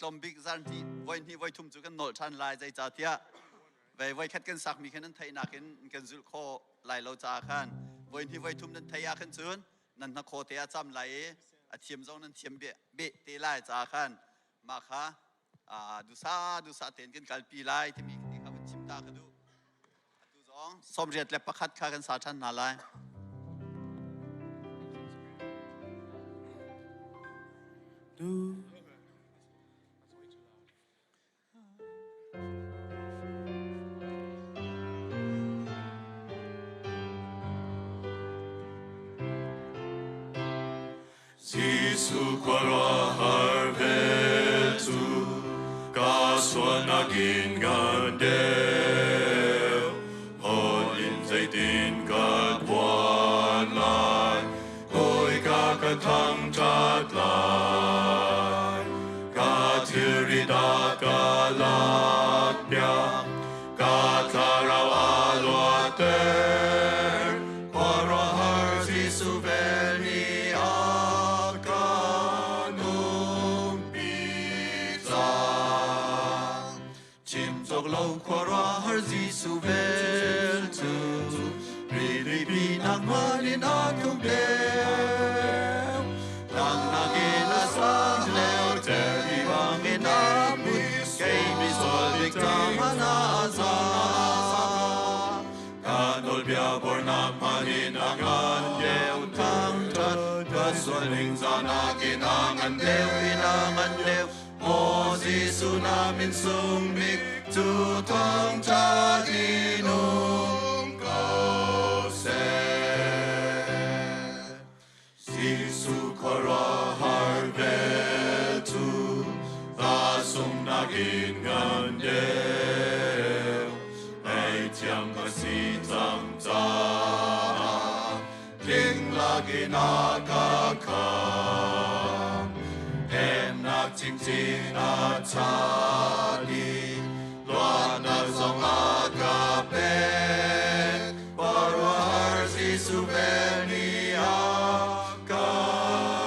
ลมบิ๊กซันที่วันที่วันทุ่มจุกันโนดชันลายใจจ่าเทียวันคัดกันสักมีแค่นั้นไทยนักกันจุลโคลายเราจ่าขันวันที่วันทุ่มนั้นไทยขันจุนนั่นนักโคเทียจำไหลเทียมจงนั้นเทียมเบะตีลายจ่าขันมาค่ะดูซาเต็นกันกัลปีลายที่มีที่เขาชิมตากันดูสองสมเด็จและประคัดข้ากันสาชันนาลายดู Sisu kwara harvetu kaswanagin gandel Holin zaitin kadwanlai Hoi kakatangṭha tlai Katiridat galakya Katlaraw alwater Kwara har sisu veni Lâu kwara har Giêsu vel tu Rili binang manin atung leo Nang nagina sang leo Terdi bangin aput Kay misolvik tamana asa Kanol biabor nak manin angan leo Thawngṭha Kaswaling zanagin angan leo Inangan leo O Giêsu namin sumbik Tu Thawngṭha Chim Kau se Giêsu kwara harvel tu Tasung nagin gandel Ay tiang kasitang ta Ling lagi nakakam Enak ting at tadi Luana zong agapen Kwara har Giêsu veni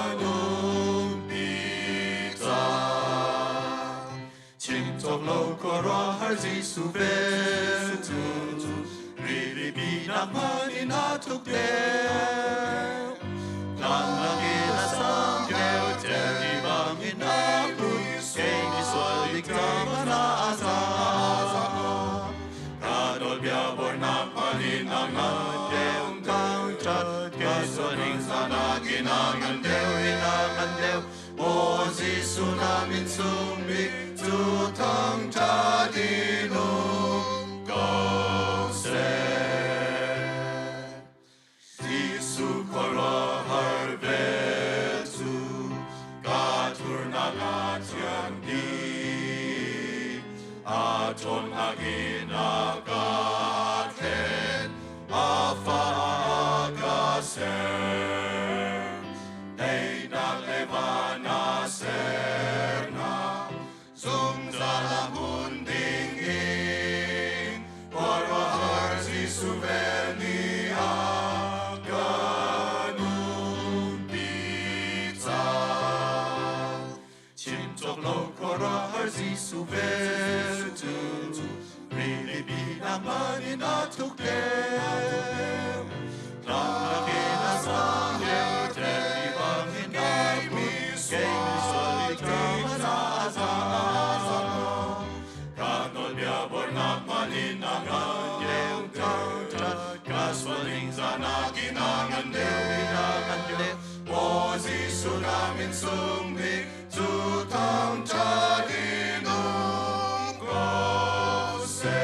akanung pita Chim tok lo kwara har Giêsu vel tu Rili binang manin atuk leo Nang langit asang leo Terdi bangin aput Kay misolvik tamana asa Kanol biabor nak manin angan leo Thawngṭha Kaswaling zanagin angan leo Inangan leo O Giêsu namin sumbik Tu Thawngṭha Chim Kau se Giêsu kwara harvel tu Katur nagatiang di Aton hagin agaten Afa agaser Day naglevana serna Sumzala hundingin Kwara har Giêsu veni akanung pita Chim tok lo kwara har Giêsu vel tu Rili binang manin atuk leo Nang nakina sang leo Terdi bangin aput Kay misolvik tamana asa Kanol biabor nak manin angan leo Thawngṭha Kaswaling zanagin angan leo Inangan leo O Giêsu namin sumbik Tu Thawngṭha Chim Kau se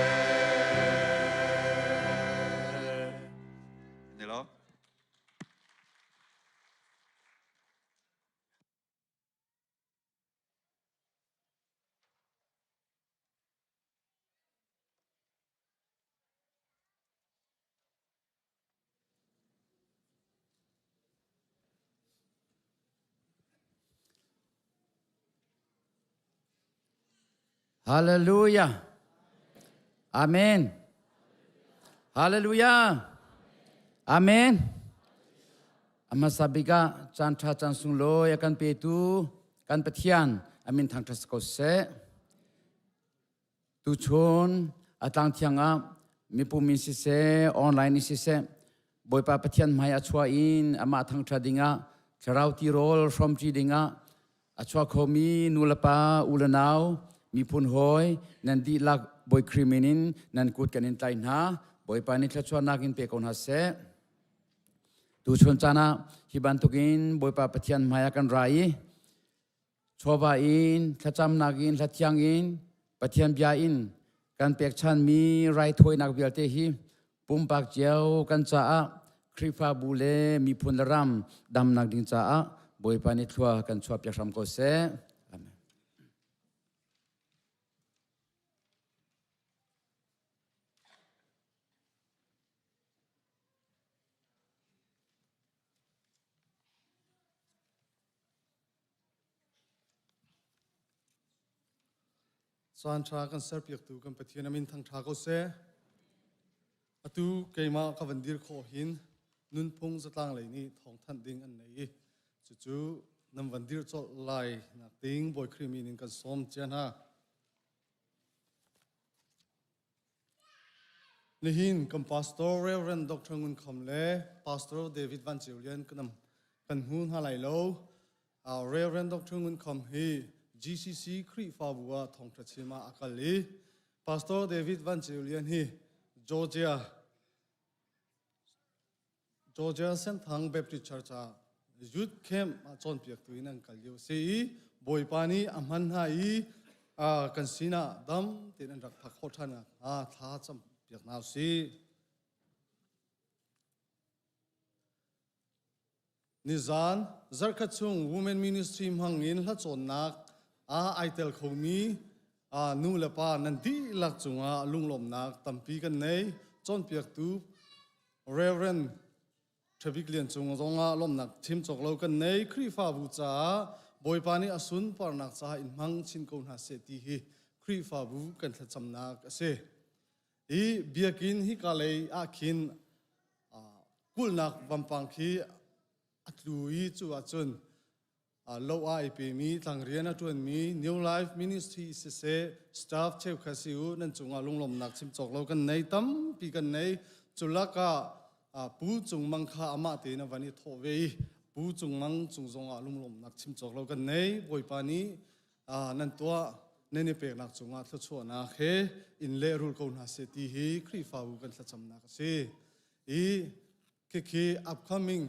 Nilo Hallelujah. Amen. Hallelujah. Amen. Amasabi ka chan tha chan sung lo ya kan pe tu kan pathian amin thang thas ko se tu chun atang thianga mi pu min si se online si se boy pa pathian mai achwa in ama thang thadinga tharau ti rol from chi dinga achwa khomi nulapa ulanau mi pun hoi nan di lak boy kriminin nan kut kanin tlai na boy pa ni thachwa nakin pe kon ha se tu chun chana hiban tukin boy pa pathian maya kan rai choba in thacham nakin thathyang in pathian bia in kan pek chan mi rai thoi nak bial te hi pum pak chiao kan cha a kripa bule mi phun ram dam nak ding cha a boy pa ni thua kan chua pek ram ko se amen San tra kan ser piak tu kan pathian amin thang tha ko se atu keima ka vandir kho hin nun phung zatlang lei ni thong than ding an nei chu chu nam vandir chol lai na ting boy krimi nin kan som chen ha nihin kan Pastoral Reverend Dr. Ngun Khamle Pastoral David Van Julian kan hun ha lai lo Reverend Dr. Ngun Kham hi GCC Kri Fabua Thawngṭha Chim akali Pastor David Van Julian hi Georgia Senthang Baptist Church Youth Camp chon piak tuin ang kalyo si boy pani amhan hai kan sina dam tin an rak thak khothana tha cham piak naw si Nizan Zarkachung Women Ministry hangin la chon nak aitel khomi nu lapa nanti lak chunga lunglom nak tampi kan nei chon piak tu Reverend traffic lian chung zonga lom nak thim chok lo kan nei khri fa bu cha boy pani asun par nak cha in mang chin ko na se ti hi khri fa bu kan thla cham nak ase I biakin hi kalei akhin kul nak vampang khi atlui chu achun lo IP mi tangriana tuan mi New Life Ministry se staff cheu khasiu nan chunga lunglom nak chim chok lo kan nei tam pi kan nei chulaka pu chung mangkha ama te na wani thowei pu chung mang chung zonga lunglom nak chim chok lo kan nei boy pani nan tua nene pek nak chunga thla chho na khe in le rul ko na se ti hi khri fa u kan thla cham na ka se ke upcoming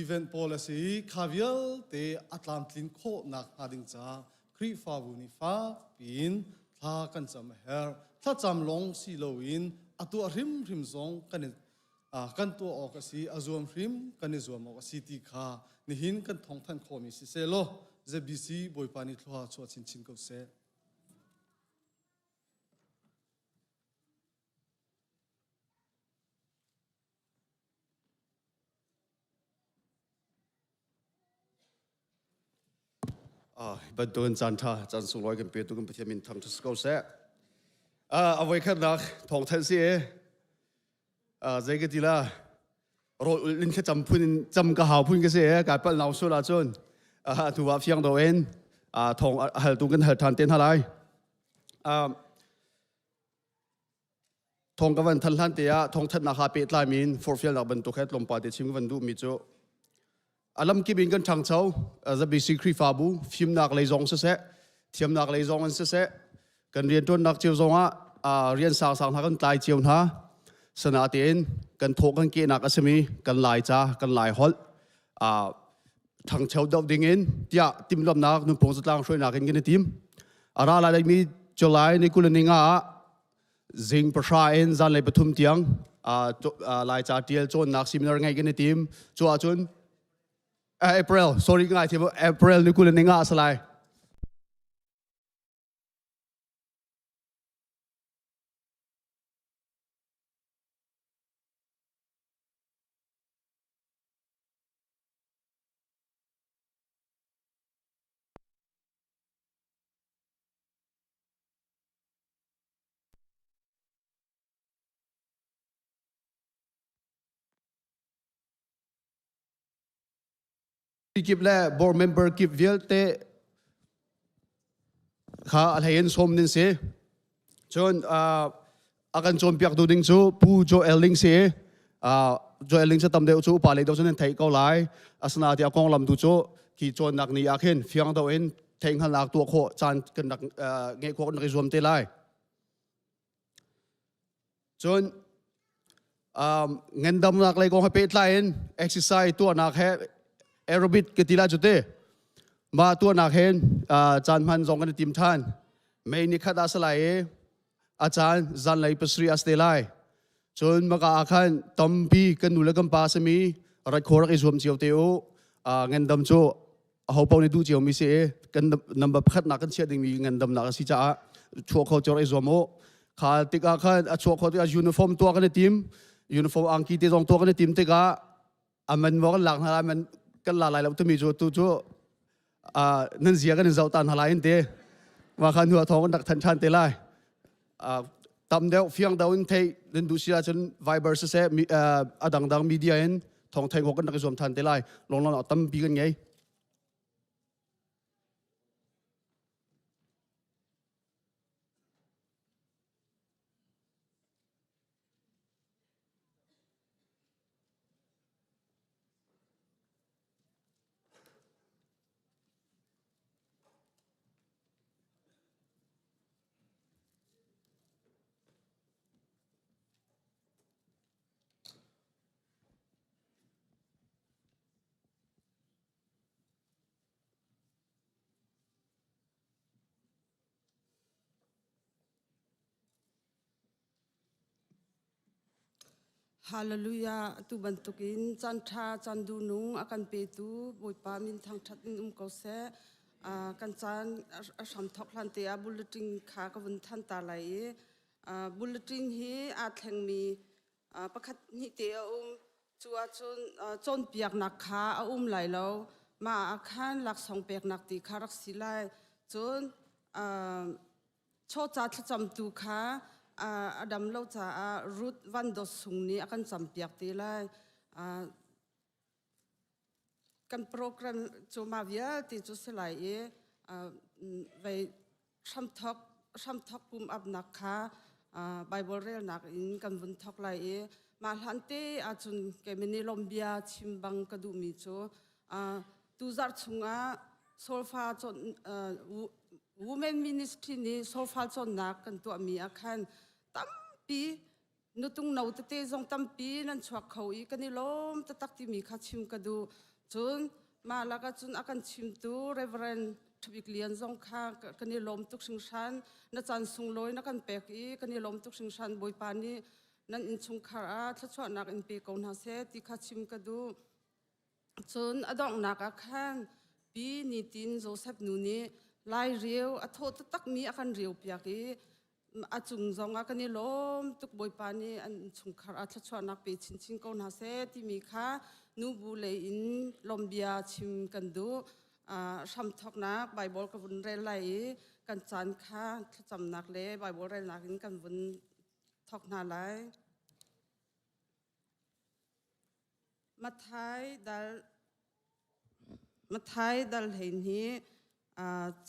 event policy khavial te atlantlin kho nak ading cha khri fa bu ni fa pin tha kan cham her tha cham long si lo in atu rim zong kan to ok si azum rim kan izum ok si ti kha ni hin kan thong than kho mi si se lo je bc boy pani thwa chho chin ko se But doing Thawngṭha Chan Sung Loi can be doing with him in Thawngṭha School set. Away can knock Thawngṭha see. Zegatila Ro Lin Champun Jam Gahapun Gase, Gapal now Sula John. To have young Doen, Thong Haltugan Haltanten Halai. Thonggavan Talhantia, Thawngṭha na happy Lamin, for Field Aban to Hetlom Party Chim Vandu Mijo. Alam kibin kan chang chau as a basic fabu film nak lei zong se thiam nak lei zong se kan rian ton nak chiu zonga rian sang kan tai chiu na sana tin kan thok kan ke nak asemi kan lai cha kan lai hol thang chau dau ding in tia tim lom nak nu pong satlang shroi nak in tim ara la mi July ni kulaninga zing prasha in zan le pathum tiang lai cha tiel chon nak seminar ngai gen tim chu a chun April, sorry guys, April ni kulen nga asalay. Keep le board member keep velte ข้าอะไรเห็นสมนินเสียจนอาการจนเปียกดูดิ้งจูผู้โจเอลลิงเสียโจเอลลิงจะทำเดียวจูป่าเลยตัวจนนั้นไทยเกาหลีอาสนาที่อากองลำดูจูกี่จนนักนี่อาเห็นเฟียงตัวเองเทงหันหลักตัวโคจานกันนักเงี้ยโคนักรวมเตลัยจนเงินดำนักเลยกองให้เป็ดไลน์เอ็กซ์ไซส์ตัวนักแค่แอโรบิกกติลาจุดเตมาตัวนักเห็นจานพันสองกันทีมท่านไม่นิคัดอาสลายอาจารย์จันไลปัสรีอัสเตลัยจนมากอาคันตัมปีกันดูแลกันปาสมีรัดโครักอิสวมเจียวเตียวเงินดำโจเขาเป่าในดูเจียวมีเสียกันนำแบบขัดนักกันเชียดิ้งมีเงินดำนักสิจ้าชัวเขาจะอิสวมโอขาติกอาคันชัวเขาติกายูนิฟอร์มตัวกันในทีมยูนิฟอร์มอังกฤษที่ตรงตัวกันในทีมติกามันบอกกันหลังอะไรมันกันหลายแล้วตัวมีโจตัวโจนั่นเสียกันในเจ้าตันหลายอินเตว่าขันหัวทองกันดักทันชันเตลัยตามเดียวเฟียงดาวน์ไทยนั่นดูเสียจนไวเบอร์สเซ่ดังมีเดียเห็นทองไทยหกกันนักสวมทันเตลัยลองเอาตั้มปีกันไงฮาเลลูยาตุบันตุกินจันทราจันดูนุงอากันเปตูบุยปามินทางทัดนุมเกาเสกันจันสัมทอกลันเตียบุลติงขากวันทันตาไหลบุลติงฮีอาแทงมีประคัดนิเตียจัวจนเปียกนักขาไหลแล้วมาอาคารหลักสองเปียกนักตีขารักสิไลจนโชจัดจำตูขาอดัมเราจะรูทวันดสุงนี้อาการจำเปียกตีเลยกันโปรแกรมจูมาเวียที่จูสลายไปช้ำทักปุ่มอับนักค่ะไบเบิลเรียนนักอินกันวันทักเลยมาหันเตอาจุนเกมินิลมเบียชิมบังกระดูมิจูตูจัดชุงโซฟาจนWomen Ministry นี่โซฟาจนนักกันตัวมีอาคารตั้มปีนุตุงนาวตะเตจงตั้มปีนั่นชวักเขาอีกันนี่ล้มตะตักที่มีข้าชิมกันดูจนมาแล้วก็จนอาการชิมตัว Reverend ทวิกเลียนจงข้ากันนี่ล้มตุกสิงชันนั่นจันสุงลอยนักกันเปกอีกันนี่ล้มตุกสิงชันบอยปานี่นั่นอินชุงคาราถ้าชวนนักอินเปกอนหาเสที่ข้าชิมกันดูจนอดองนักอาคารปีนิตินโจเซฟนูนี่ลายเรียวอโทษตักมีอาการเรียวเปียกีอาจุงจงอาการนี่ล้มตุกบอยปานี่อันชุงคาราชวนนักเปชินก็น่าเสที่มีค่านูบูเลอินลมเบียชิมกันดูช้ำทอกนักไบเบิลกับวันเรลัยกันจันค่าจำนักเลยไบเบิลเรนักอินกันวันทอกนาไลมาท้ายดัลเห็นฮี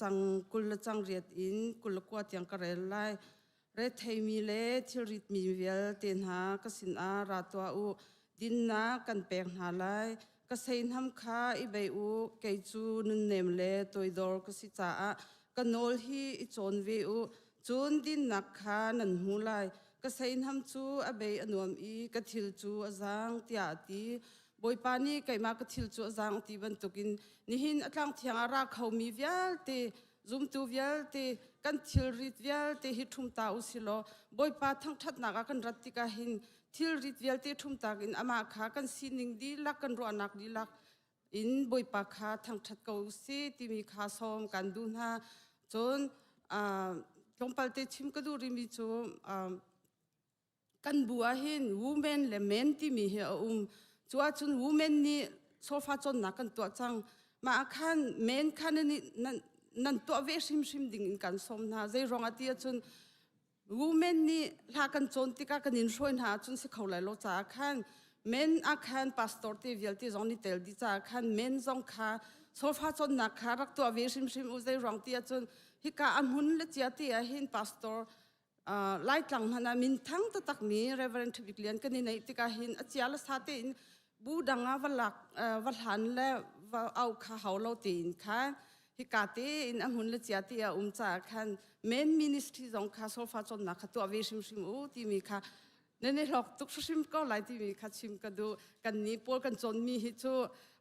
จังกุลจังเรียดอินกุลกวาดยังกระเรลไลเรทให้มีเล่ที่ริดมีเวลเตียนหากสินอาราตัวอุดินนากันแปลงหาไลกษณทำค้าอีเบอุเกจูนุนเนมเล่ตัวดอร์กสิจ้ากันโนลฮีอิจอนเวอุจูนดินนักขานันหูไลกษณทำจูอเบอนุมอีกทิลจูอจังตีอาตีบอยปานี่ไก่มากทิลจูอจังตีบันตุกินนี่หินอัตลังเทียงอาราเขามีเวลตีซุมตูเวลตีกันทิลริดเวลตีฮิทุมตาอุสิโลบอยปาทั้งทัดนักกันรัตติกาหินทิลริดเวลตีทุมตากินอามาขากันสินิงดีลักกันรัวนักดีลักอินบอยปาขาทั้งทัดเกาซีที่มีขาซ้อมกันดูนะจนลงไปเตชิมก็ดูริมิจูกันบัวหินวูแมนและเมนที่มีเหี่ยวจัวจนวูแมนนี่โซฟาจนนักกันตัวจังมาคันเมนคันนี่นั่นตัวเวชิมดิ่งกันสมนะใจรองอาทิตย์จนวูแมนนี่ลากันจนที่กันนินช่วยหาจนสิเขาเลยโลจ้าคันเมนอาคันพาสตอร์ที่เวลที่จงนี่เตลดิจ้าคันเมนจงขาโซฟาจนนักขารักตัวเวชิมอุใจรองที่จน ฮิกาอันหุ่นเลจียตีหินพาสตอร์ไล่กลังหันมินทั้งตะตักนี้เรเวอเรนท์วิกเลียนกันในติกาหินเจียลสาตินบูดังวัลลักวัลหันและเอาข้าวเราตีนค่ะฮิกาตีอินอันหุ่นเลจียตีจากขันเมนมินิสทรีจงข้าโซฟาจนนักตัวเวชิมที่มีค่ะในหลอกตุกชิมก็หลายที่มีค่ะชิมกันดูกันนี้พวกกันจนมีฮิจู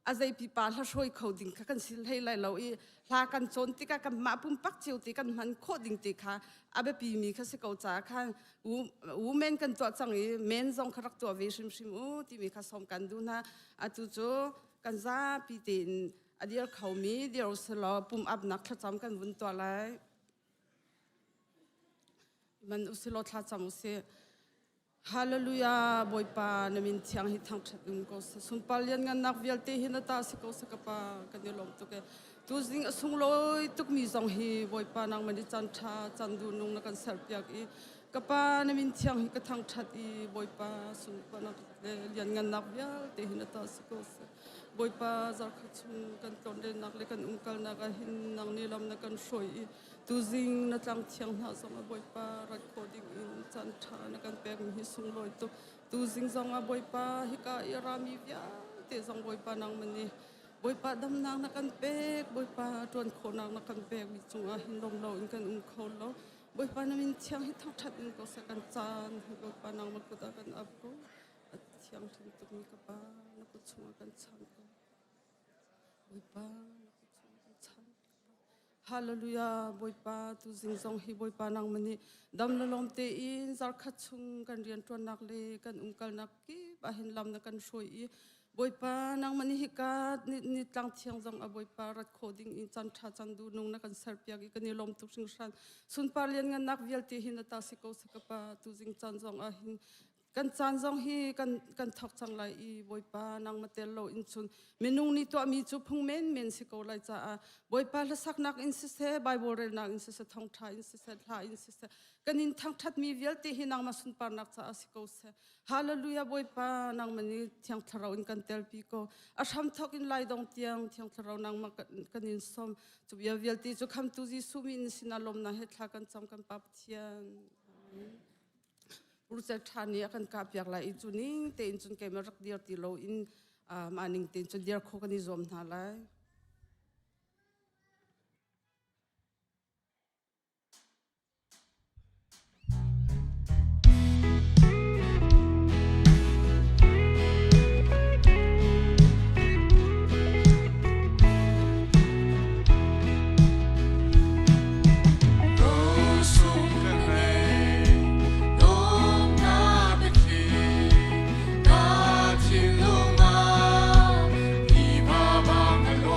อาศัยปีปาถ้าช่วยเขาดิ่งค่ะกันสิลให้ไรเราอีลากันจนติกันมาปุ่มปักเจียวติกันมันโคดิ่งติค่ะอาเบปีมีค่ะสิเขาจ่าค่ะวูเมนกันตัวจังอีเมนจงขรักตัวเวชิมที่มีค่ะสมกันดูนะอาตุจูกันซาปีตินอเดียร์เขามีเดียวสลอปุ่มอับนักขจำกันวุ่นตัวไรมันอุสิโลทัจำอุสิฮาเลลูยาบอยปานมินเทียงฮิทังชัดอุนก็สุนปาลียนกันนักวิลเตหินตาสิโกสกปากันยลมตุกตุซิงสุงลอยตุกมีจงฮีบอยปานังมันดิจันทาจันดูนุงนักันเซลปียกอีกปานมินเทียงฮิกทังชัดอีบอยปาสุนปานักเลียนกันนักวิลเตหินตาสิโกสบอยปาจากขจุนกันตอนเดนักเลกันกัลนักหินนังนิลำนักันช่วยตูซิงนักจังเทียงหาสงบอยปารัดโคดิ้งอินจันทานักันแปลงฮิสุงลอยตุตูซิงสงบอยปาฮิกาอิรามีวิอาเตสงบอยปานังมันนี่บอยปาดำนางนักันแปลกบอยปาจวนโคนางนักันแปลกวิจุงหินลมเราอินกันโคนเราบอยปานามินเทียงฮิทังชัดอินก็สักันจานบอยปานางมันก็ตากันอับก็เทียงถึงตุกมีกปานักชุงกันชันก็บอยปาฮาเลลูยาบอยปาตุซิงซงฮีบอยปานางมันนี่ดำละลมเตอินซาร์คัดชุงกันเรียนตัวนักเลกันกัลนักกีบะเห็นลำนักกันช่วยบอยปานางมันนี่ฮิกานิตังเทียงซงบอยปารัดโคดิ้งอินจันทาจันดูนุงนักกันเซอร์เปียกกันนี่ลมตุกชิงชันสุนปาเลียนกันนักวิลตีหินตาสิโกสกปาตุซิงจันซงหินกันจันซงฮีกันทักจังไลอีบอยปานางมาเตลโลอินซุนเมนูนี้ตัวมีจุพงเมนสิโกไลจ้าบอยปาละสักนักอินสิเซไบเบิลเรนักอินสิเซท่องไทยอินสิเซท่าอินสิเซกันอินทั้งทัดมีวิลตีหินางมาสุนปานักจ้าสิโกเซฮาเลลูยาบอยปานางมันนี่เทียงทาราวอินกันเตลปีโกอาชัมทักอินไลดงเทียงทารานางมากันอินสมจุบยาวิลตีจุคำตุจิสุมินสินาลมนาเฮทลากันจำกันปับเทียนรู้จักทานนี้กันกับอยากไล่จุนิ่งเต็นจนเกมรักเดียร์ตีโลอินมานิ่งเต็นจนเดียร์โคกันนิยมหาไล่ Hãy subscribe cho kênh Ghiền Mì Gõ để không bỏ lỡ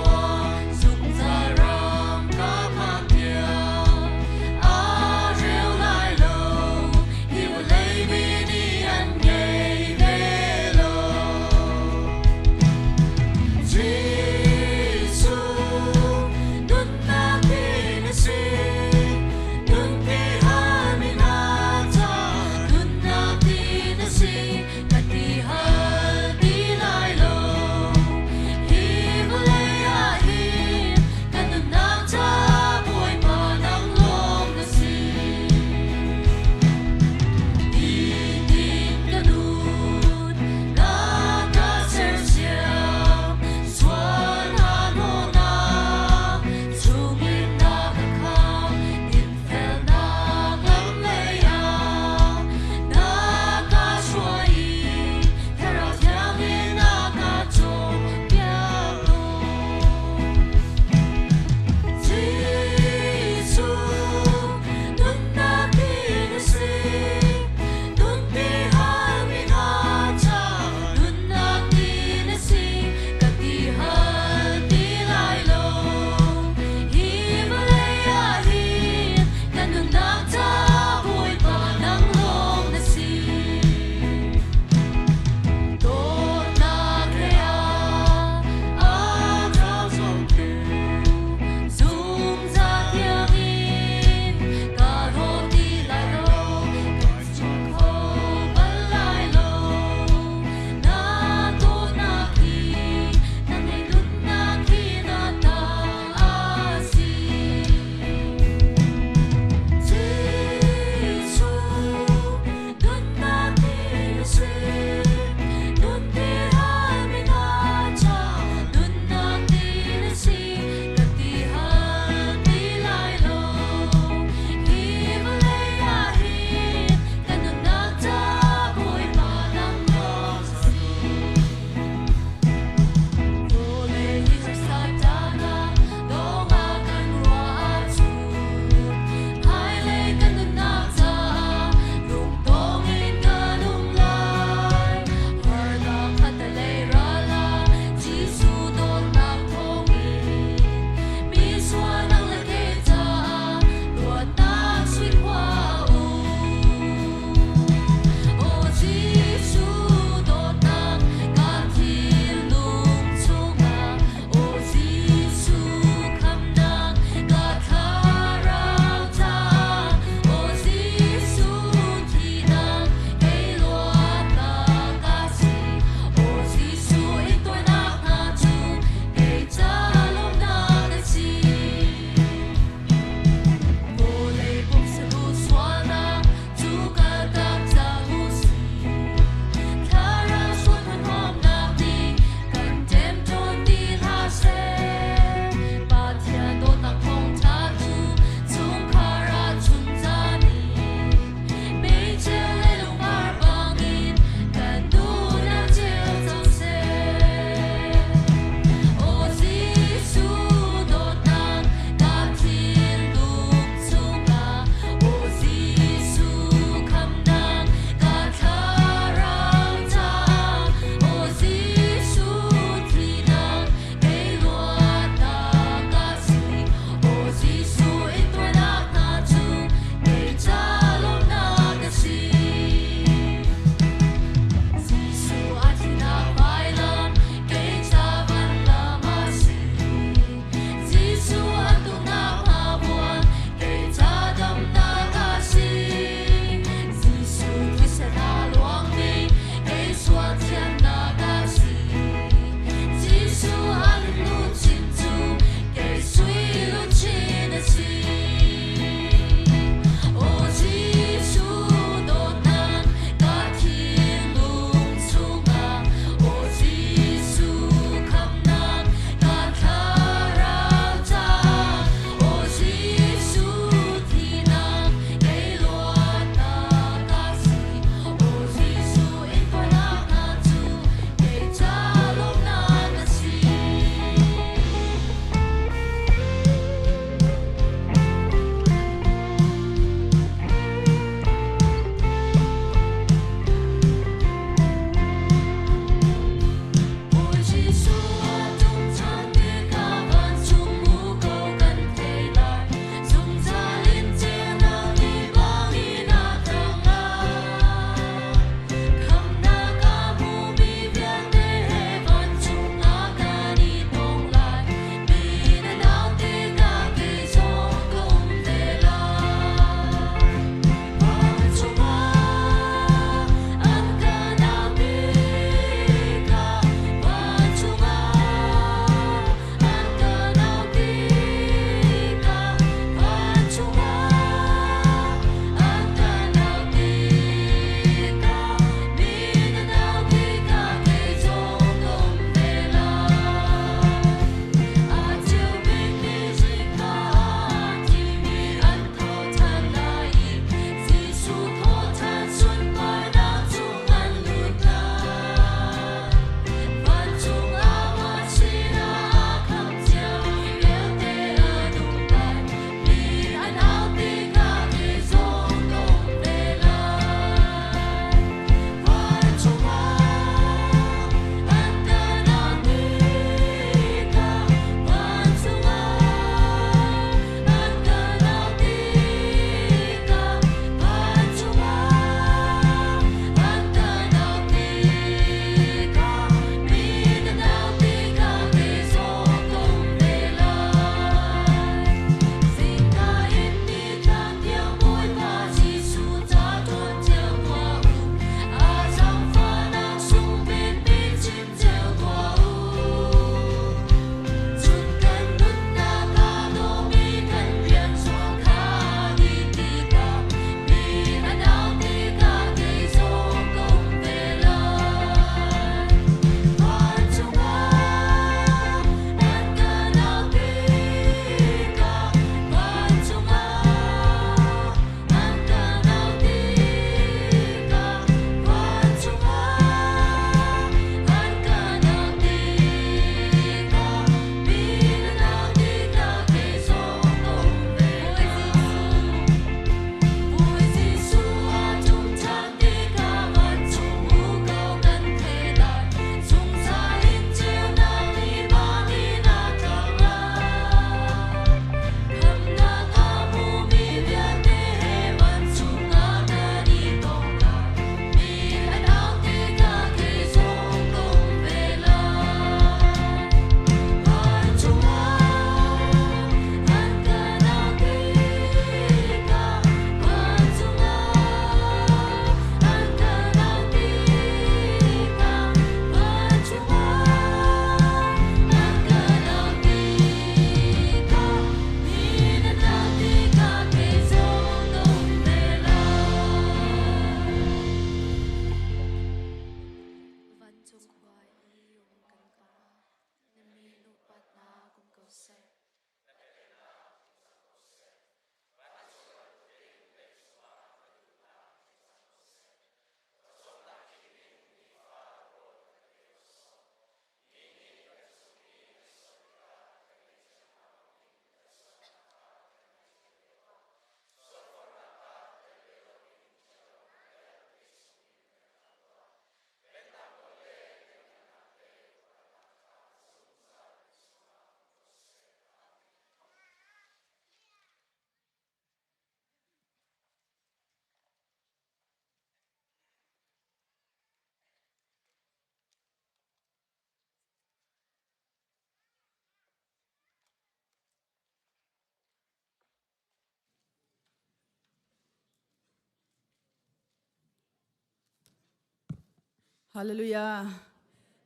Hallelujah.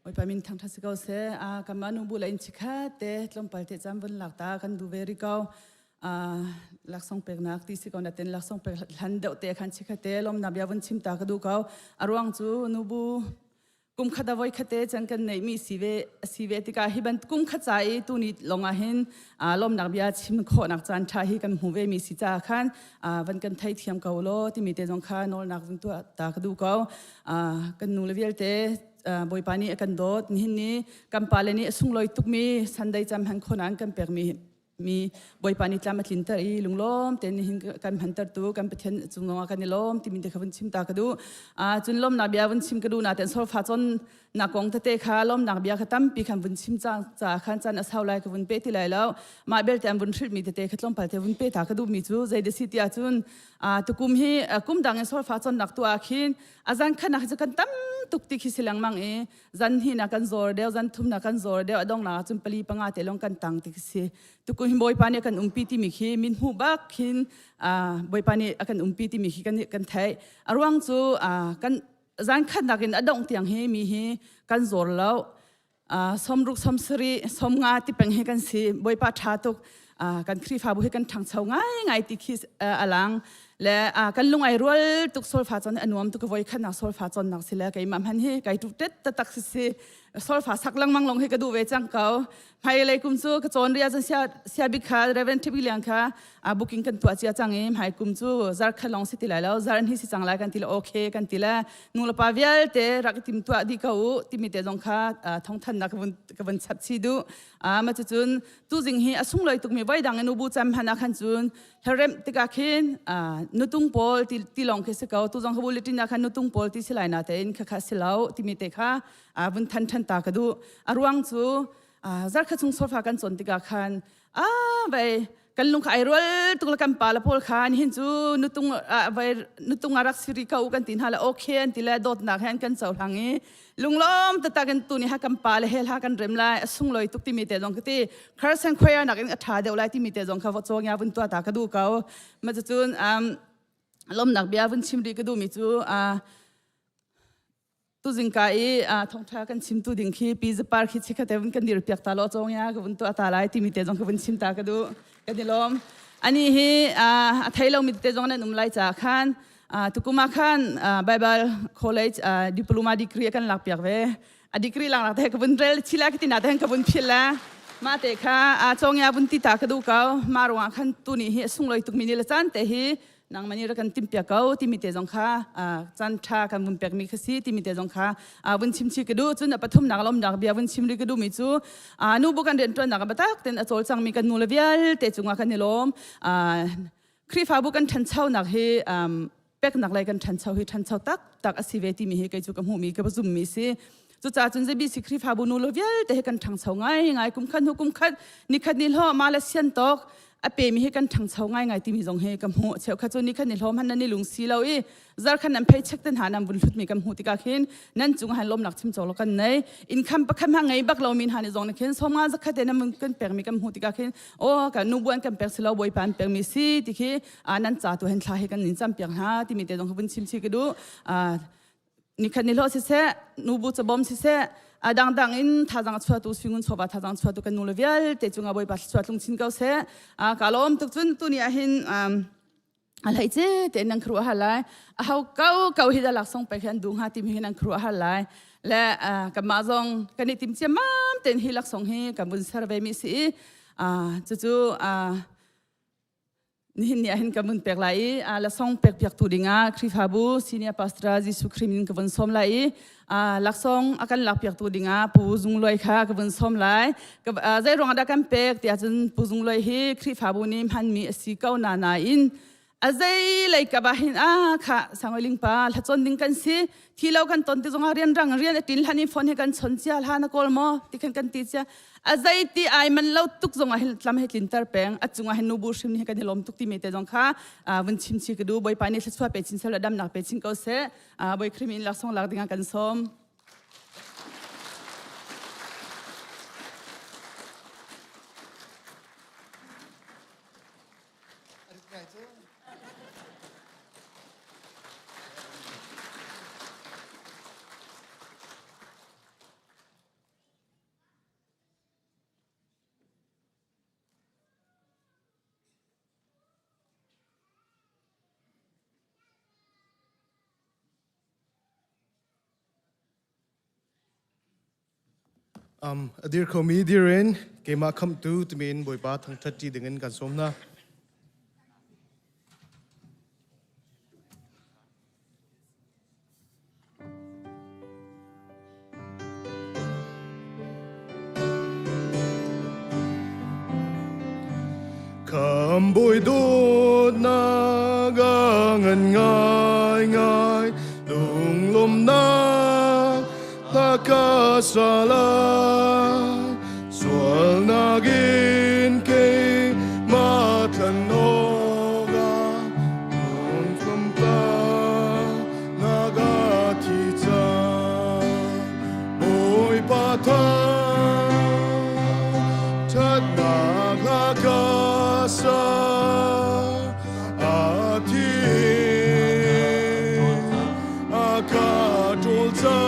Oi pamin thang thasiko se kamanu bula inchika te tlom palte jamban lakta kan du very go laksong peknak ti sikon aten laksong pek hande te khan chika te lom nabyawan chimta ka du ko arwang chu nubu kum khada voi khate chan kan nei mi sive tika hiban kum khachai tu ni longa hin lom nabya chim kho nak chan tha hi kan huwe mi si cha khan van kan thai thiam ko lo ti mi te jong kha nol nak jung tu ta ka du ko kan nu level te boy pani akan dot hin ni kampaleni sungloi tukmi sandai cham han khonan kan per mi boy pani tlamat lintar I lunglom ten hin kan hantar tu kan pathian chunga kan lom ti min te khavun chim ta ka du chun lom na bia vun chim ka du na ten sol pha chon na kong te kha lom na bia khatam pi khan vun chim cha khan chan asau lai ka vun pe ti lai lo ma bel tem vun thrit mi te khatlom pal te vun pe ta ka du mi chu zai de city a chun tu kum hi kum dang sol pha chon nak tu a khin azan khan na kan tam tuk ti khi silang mang zan hi na kan zor deu zan thum na kan zor deu adong na chun pali panga te long kan tang ti si tu ko hi boy pani kan umpi ti mi khi min hu bak khin boy pani akan umpi ti mi khi kan thai arwang chu kan zan khan nakin adong tiang he mi hi kan zor lo somruk somsri somnga ti peng he kan si boy pa tha tuk kan khri fa bu he kan thang chau ngai ti khi alang le kan lungai rol tuk sol fa chon anuam tuk voi khan na sol fa chon nak sila kai mam han he kai tu tet ta tak si sol fa saklang mang long he ka du ve chang kau phai le kum chu ka chon ria sia bi kha reven thibi liang kha booking kan tu achia chang em hai kum chu zar kha long si ti lai lo zar hi si chang lai kan ti lo okay kan ti la nu la pa vial te rak tim tu di ka u ti mi te jong kha thong than na ka bun chat chi du ma chu chun tu jing hi asung loi tuk mi vai dang nu bu cham hana khan chun herem ti ka khin nutung pol ti long ke se ka tu jong khabul ti na khan nutung pol ti silai na te in kha silau ti mi te kha bun than ta ka du arwang chu zar kha chung sofa kan chon ti ka khan vai kan lung khai rol tukla kan pala pol khan hin chu nutung arak siri ka u kan tin hala okay an tila dot na khan kan chaw hangi lunglom ta kan tu ni ha kan pala hel ha kan rem lai asung loi tuk ti mi te jong ti khar san khoya na kan atha de lai ti mi te jong kha chong ya bun tu ta ka du ka ma chun lom nak bia bun chim ri ka du mi chu tu jingka Thawngṭha kan chim tu ding khi pi za par khi chikha te bun kan dir piak ta lo chong ya ka bun tu ata lai ti mi te jong ka bun chim ta ka du ka dilom ani hi thailo mi te jong na num lai cha khan tukuma khan Bible College diploma degree kan lak piak ve degree lang lak te ka bun rel chila ki ti na te ka bun phila ma te kha chong ya bun ti ta ka du ka ma ro khan tu ni hi sung loi tuk mi ni la chan te hi nang mani ra kan tim pia kau ti mi te jong kha chan tha kan bun pek mi khasi ti mi te jong kha bun chim chi ke du chun pathum nak lom nak bia bun chim ri ke du mi chu nu bu kan den tron nak batak ten achol chang mi kan nu le vial te chunga kan ni lom khri fa bu kan than chau nak he pek nak lai kan than chau hi than chau tak asive ti mi he kai chu kam hu mi ka zum mi si chu cha chun je bi sikri fa bu nu lo vial te he kan thang chau ngai kum khan hukum khat ni khat ni lo ma la sian tok pe mi he kan thang chau ngai ti mi jong he kam hu cheu kha chu ni khan ni hlom han ni lung si lo zar khan am phei chek ten hanam bun hlut mi kam hu ti ka khin nan chung han lom nak chim chaw lo kan nei in kham pa kham ha ngai bak lo min han jong na khin somga za kha te na mun kan per mi kam hu ti ka khin o ka nu buan kan per silo boy pan per mi si ti khi nan cha tu hen thla he kan nin cham per ha ti mi te jong bun chim chi ke du ni khan ni lo si se nu bu cha bom si se dang in thajang chua tu swingun choba thajang chua tu kan nu le vial te chunga boy pa chua tlung chin kau se kalom tuk chun tu ni a hin alai che te nang khru ha lai hau kau hi da lak song pe khan dung ha tim hi nang khru ha lai le ka ma jong kan ni tim che mam ten hi lak song hi ka bun survey mi si chu ni hin ka bun pek lai la song pek tu dinga khri phabu senior pastor jisu khrimin ka bun som lai lak song akan lak piak tu dinga pu zung loi kha ka bun som lai ka zai rong da kan pek ti achun pu zung loi hi khri phabu ni han mi si kau na in azai lai ka ba hin kha sangoling pa la chon ding kan si thilo kan ton ti zonga rian rang rian tin hani phone he kan chon chia la na kol mo ti kan ti cha azai ti ai man lo tuk zonga hil tlam he tlin tar peng achunga hen nu bu shim ni kan lom tuk ti me te jong kha bun chim chi ke du boy pa ni chwa pe chin sel dam nak pe chin ko se boy krimin la song lak dinga kan som Dear comedian, kema come to mean boy ba Thawngṭha Chim dengan kan somna. Come boy do na gangan ngai ngai lung lom na Takasalay Swal nagin kay matanoga Nung kumta nagatita Boy patay Tad nagakasa Atin akatulta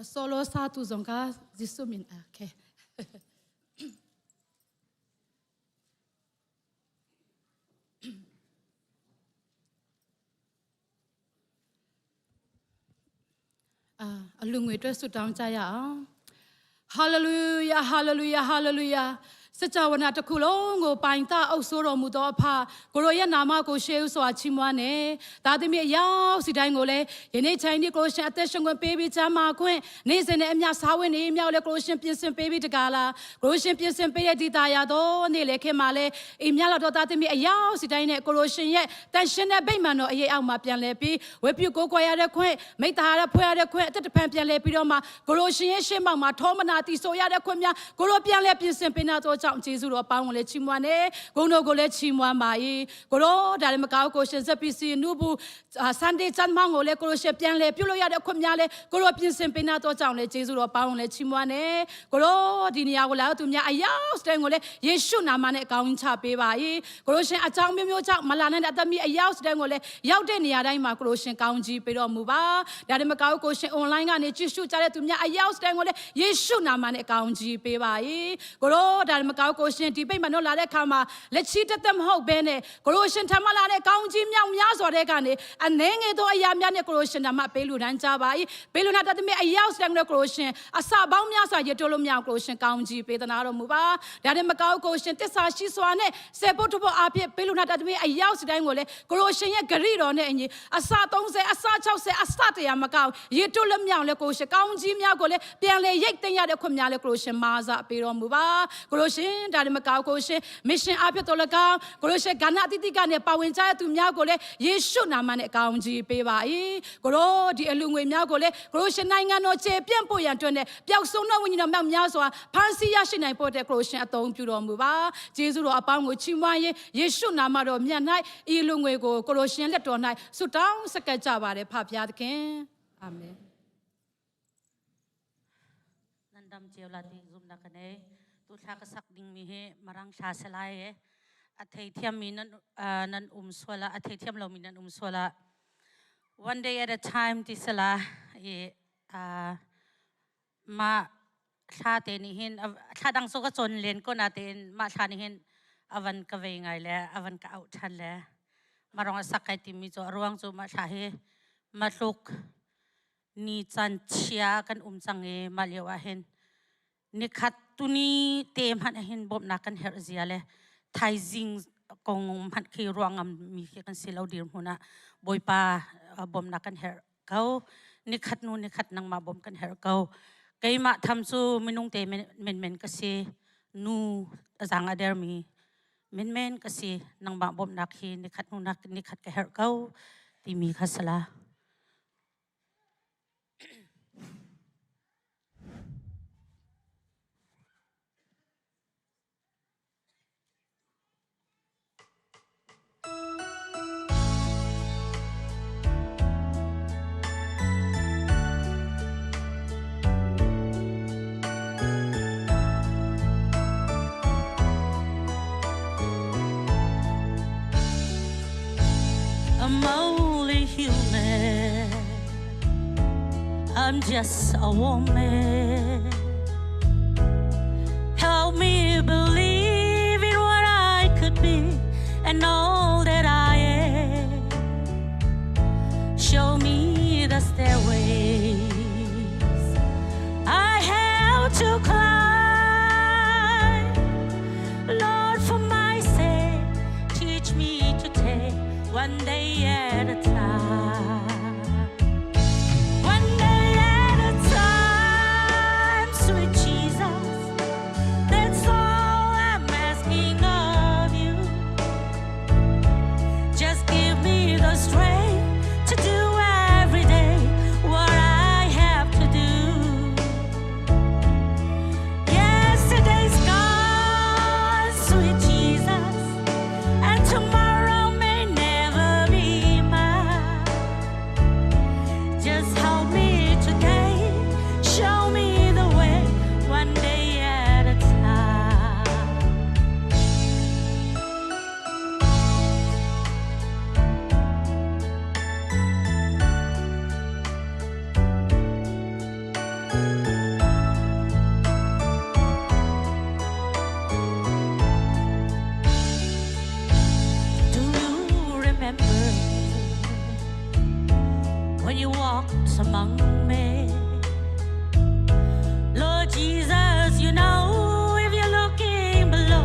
Solo satu zongka zisumin okay. Alungwe tu sudang caya. Hallelujah, hallelujah, hallelujah. Sejauh nak terkulung, go painta au soro mudo apa, koroya nama go sheu so achimwane, tadi mi yau si dai ngole, ini Chinese Croatian attention go baby jama kuen, ni sene emya sawe ni emya ole Croatian piensen baby tegala, Croatian piensen baby di daya do, ni leke male, emya la do tadi mi yau si dai ne Croatian ye, tension ne bay mano ye au ma pian lepi, wepi go go ya de kuen, me tahara puya de kuen, tete pen pian lepi do ma, Croatian ye shema ma thoma na ti so ya de kuen ya, Koro pian le piensen pena to Jesus or Pang le Chimwane, Gono Gole Chimwa Mai, Goro, Dalimacao, Zapisi, Nubu, Sunday San Mango, Le Coroshe Pian Le, Puloya de Comiale, Goropian Sempenato Town, Le Jesus or Pang le Chimwane, Goro, Dinia Tumia, Ayao, Strangole, Yeshuna Mane Kaun Chape Bai, Coroshe Atang Mimocha, Malana, Atami, Ayao Strangole, Yaudenia, Daima Coroshe County, Pero Muba, Dalimacao, Coroshe online and Chishu Tumia, Ayao Strangole, Yeshuna Mane County, Bai, Goro, Dalimacao. Croatian tipe manola le kama le chita tem ho bene Croatian tamala le kaunji mya so de kane anenge do aya mya ne Croatian ma pelu dan cha bai pelu na tatme ayaw sang le Croatian asa baung mya sa ye tolo mya Croatian kaunji pe tana ro mu ba da de macau Croatian tissa shi swa ne se bo to bo a phit pelu na tatme ayaw si dai ngo le Croatian ye gari ro ne anyi asa 30 asa 60 asa 100 macau ye tolo mya le Croatian kaunji mya ko le pian le yait tin ya de khwat mya le Croatian ma sa pe ro mu ba Croatian Dalimacao Croatian mission apitolaga Croatian Ghana titika ne pawincha tu mya ko le Yesu nama ne kaunji pe bai Koro di alungwe mya ko le Croatian naingan no che pian po yan twen ne pyauk song no win no myak mya swa phansi ya shin nai po de Croatian atong pyu ro mu ba Jesu ro apang ko chimwa ye Yesu nama ro myat nai I lungwe ko Croatian let tor nai su taung sakat ja ba de pha phya thakin amen Nandam jeolati zum na kane tu thak sak ding mi he marang sha selai athei thiam mi nan swala athei thiam lo mi nan swala one day at a time ti sala ma tha te ni hin tha dang so ka chon len ko na ten ma tha ni hin avan ka ve ngai le avan ka out than le marang sakai ti mi zo ruang zo ma tha he ma tluk ni chan chia kan chang e ma lewa hen Nikat tuni tem han hin bom nakan her ziale thai jing kong han ki ruangam mi kan silau dir huna boipa bom nakan her kau nikat nu nikat nang ma bom kan her kau kai ma tham chu minung te men ka si nu zang ader mi men ka si nang ma bom nak hi nikat nu nak nikat ka her kau ti mi khasala I'm only human. I'm just a woman. Help me believe in what I could be and all that I am. Show me the stairways I have to climb. Lord, for my sake, teach me to take one day at a time. One day at a time, sweet Jesus. That's all I'm asking of you. Just give me the strength to do every day what I have to do. Yesterday's gone, sweet Jesus, and tomorrow may never be mine. Just help me today, show me the way, one day at a time. Do you remember when you walked among me? Lord Jesus, you know if you're looking below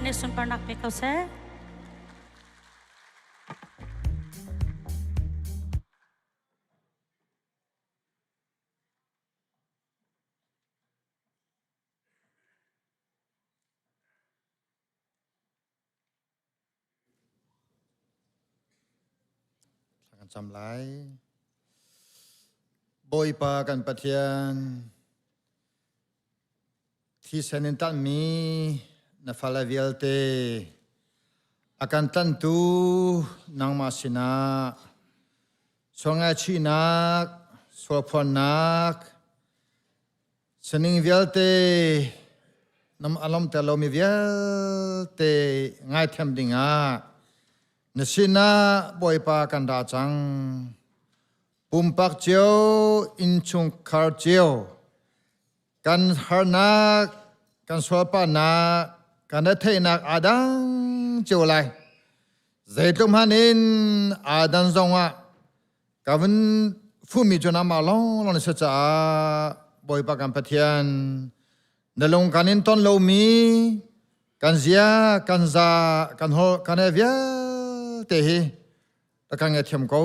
ในสุนปนักเปกเอาเสกันจำไรบอยปากันปะเทียนที่เซนินตันมีนฟาลาวิลเตอาการตันตูนางมาสินาสวงอาชีนักสวพรนักสนิงวิลเตนำอารมณ์แต่เรามีวิลเตง่ายเทมดิงานสินาบอยปากันดาจังปุ่มปักเจียวอินชุงคาร์เจียวกันฮานักกันสวปานักกันเทนักอาดังเจียวไลใจตุมฮันินอาดันจงวะกันฟูมิจนามาลองนิสจ้าบอยปากันปะเทียนนลงกันอินต้นโลมีกันเสียกันซากันโฮกันเอเวียเตหิตะกังเอเทียมกู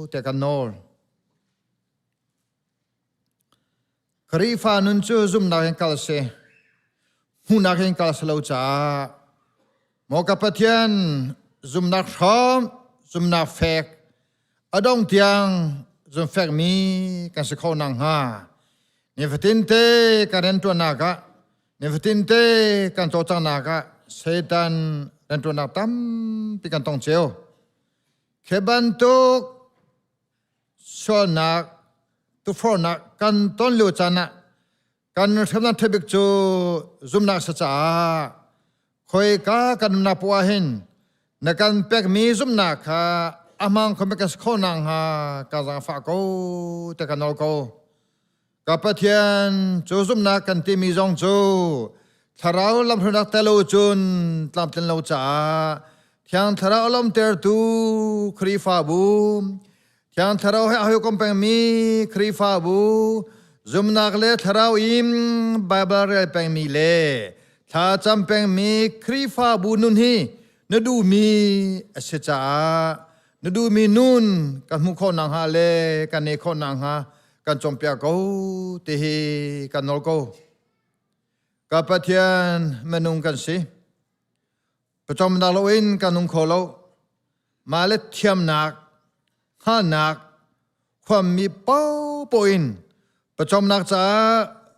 เตกันโนลครีฟานุนจูซุมนาเฮงกัลเซหูนาเฮงกัลสโลจ้าโมกับปะเทียนซุมนาพร้อมซุมนาเฟกอดองเตียงซุมเฟกมีกันสกนังฮาเนฟตินเตกันเรนตัวนากะเนฟตินเตกันโตจังนากะเซตันเรนตัวนักตั้มปีกันตองเจียวเคบันตุกชอนักตุฟอนักกันต้นลิวจานะกันทำนั้นเทบิกจูซุมนักสัจจะคอยกากันนับว่าเห็นนักกันเป็กมีซุมนักฮะอามังคอมเบกัสโคนังฮะกันสังฝากกูแต่กันนอลกูกับปะเทียนจูซุมนักกันที่มีจงจูทาราวลำพนักเตลูจุนลำเตลูจ้าเทียงทาราวลำเตอร์ตูครีฟาบูเทียงทาราวให้อายุคมเป็นมีครีฟาบูซุมนักเล่ทาราวอิมไบเบิลเรลเป็นมีเล่ถ้าจำเป็นมีครีฟาบูนุนฮีนดูมีเสจ้านดูมีนุนกันมุขนังฮาเล่กันเนขนังฮากันจอมเปียกูตีฮีกันนอลกูกับปะเทียนเมนุงกันสิประจอมนักลวินกันนุงโคโลมาเลเทียมนักห้านักความมีเป้าปอินประจอมนักจ้า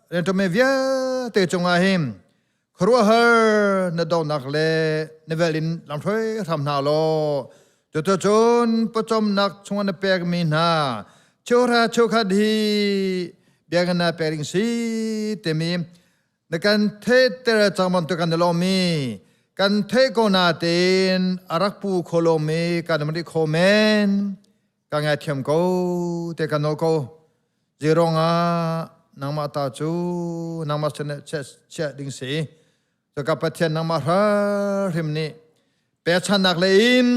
เรียนตัวเมเวียเตจงอาหิมครัวเฮอร์นดอนักเลนเวลินลำเพยทำนาโลจุดจนประจอมนักชงวันเปกมีนาโชราโชคดีเบียกันนาเปริงสีเตมีในการเทเตระจังมันตัวกันเดลมีกันเทโกนาเตนอารักปูโคโลมีกันมันดิโคเมนกันไงเทียมโกเตกันโนโกจีรงานางมาตาจูนางมาเชดิงสีจะกับปะเทียนนางมาฮาริมนี้เปชันนักเลน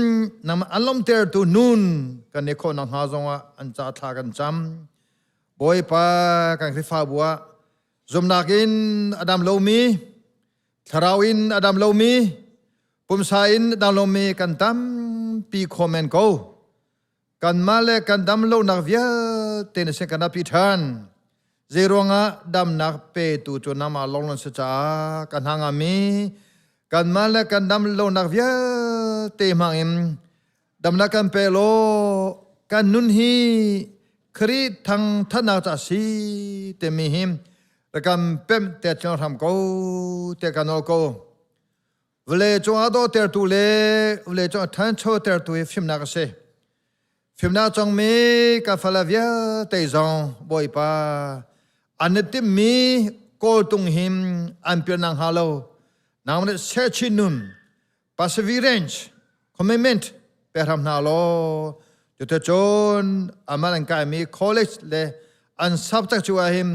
นางมาอัลลอมเตอร์ตูนุนกันนิโคนางฮาจงว่าอันจะทากันจำบอยปากันคริฟาบัวซุมนักินอดัมโลมีทาราวินอดัมโลมีปุ่มสาอินอดัมโลมีกันตั้มปีโคเมนโกกันมาเลกันดัมโลนักเวียเตนเซกันนับพิธานเจรวงะดัมนักเปตูจนามาลงลนสจากันหางามีกันมาเลกันดัมโลนักเวียเตมังอิมดัมนักกันเปโลกันนุนฮีครีทังทนาจัสีเตมีหิมแล้วกันเป็นเตจงทำกูเตกันโอกูเวลจงอาโดเตตูเลเวลจงทันโชเตตูฟิมนักเซฟิมนักจงมีกับฟาลาเวียเตจงบอยปาอันนี้ที่มีโกตุงหิมอันเปียนังฮาโลนางมันเซชินุน perseverance commitment เปรำนาโลจุดจนอามันกายมี college เลยอัน subject ชัวหิม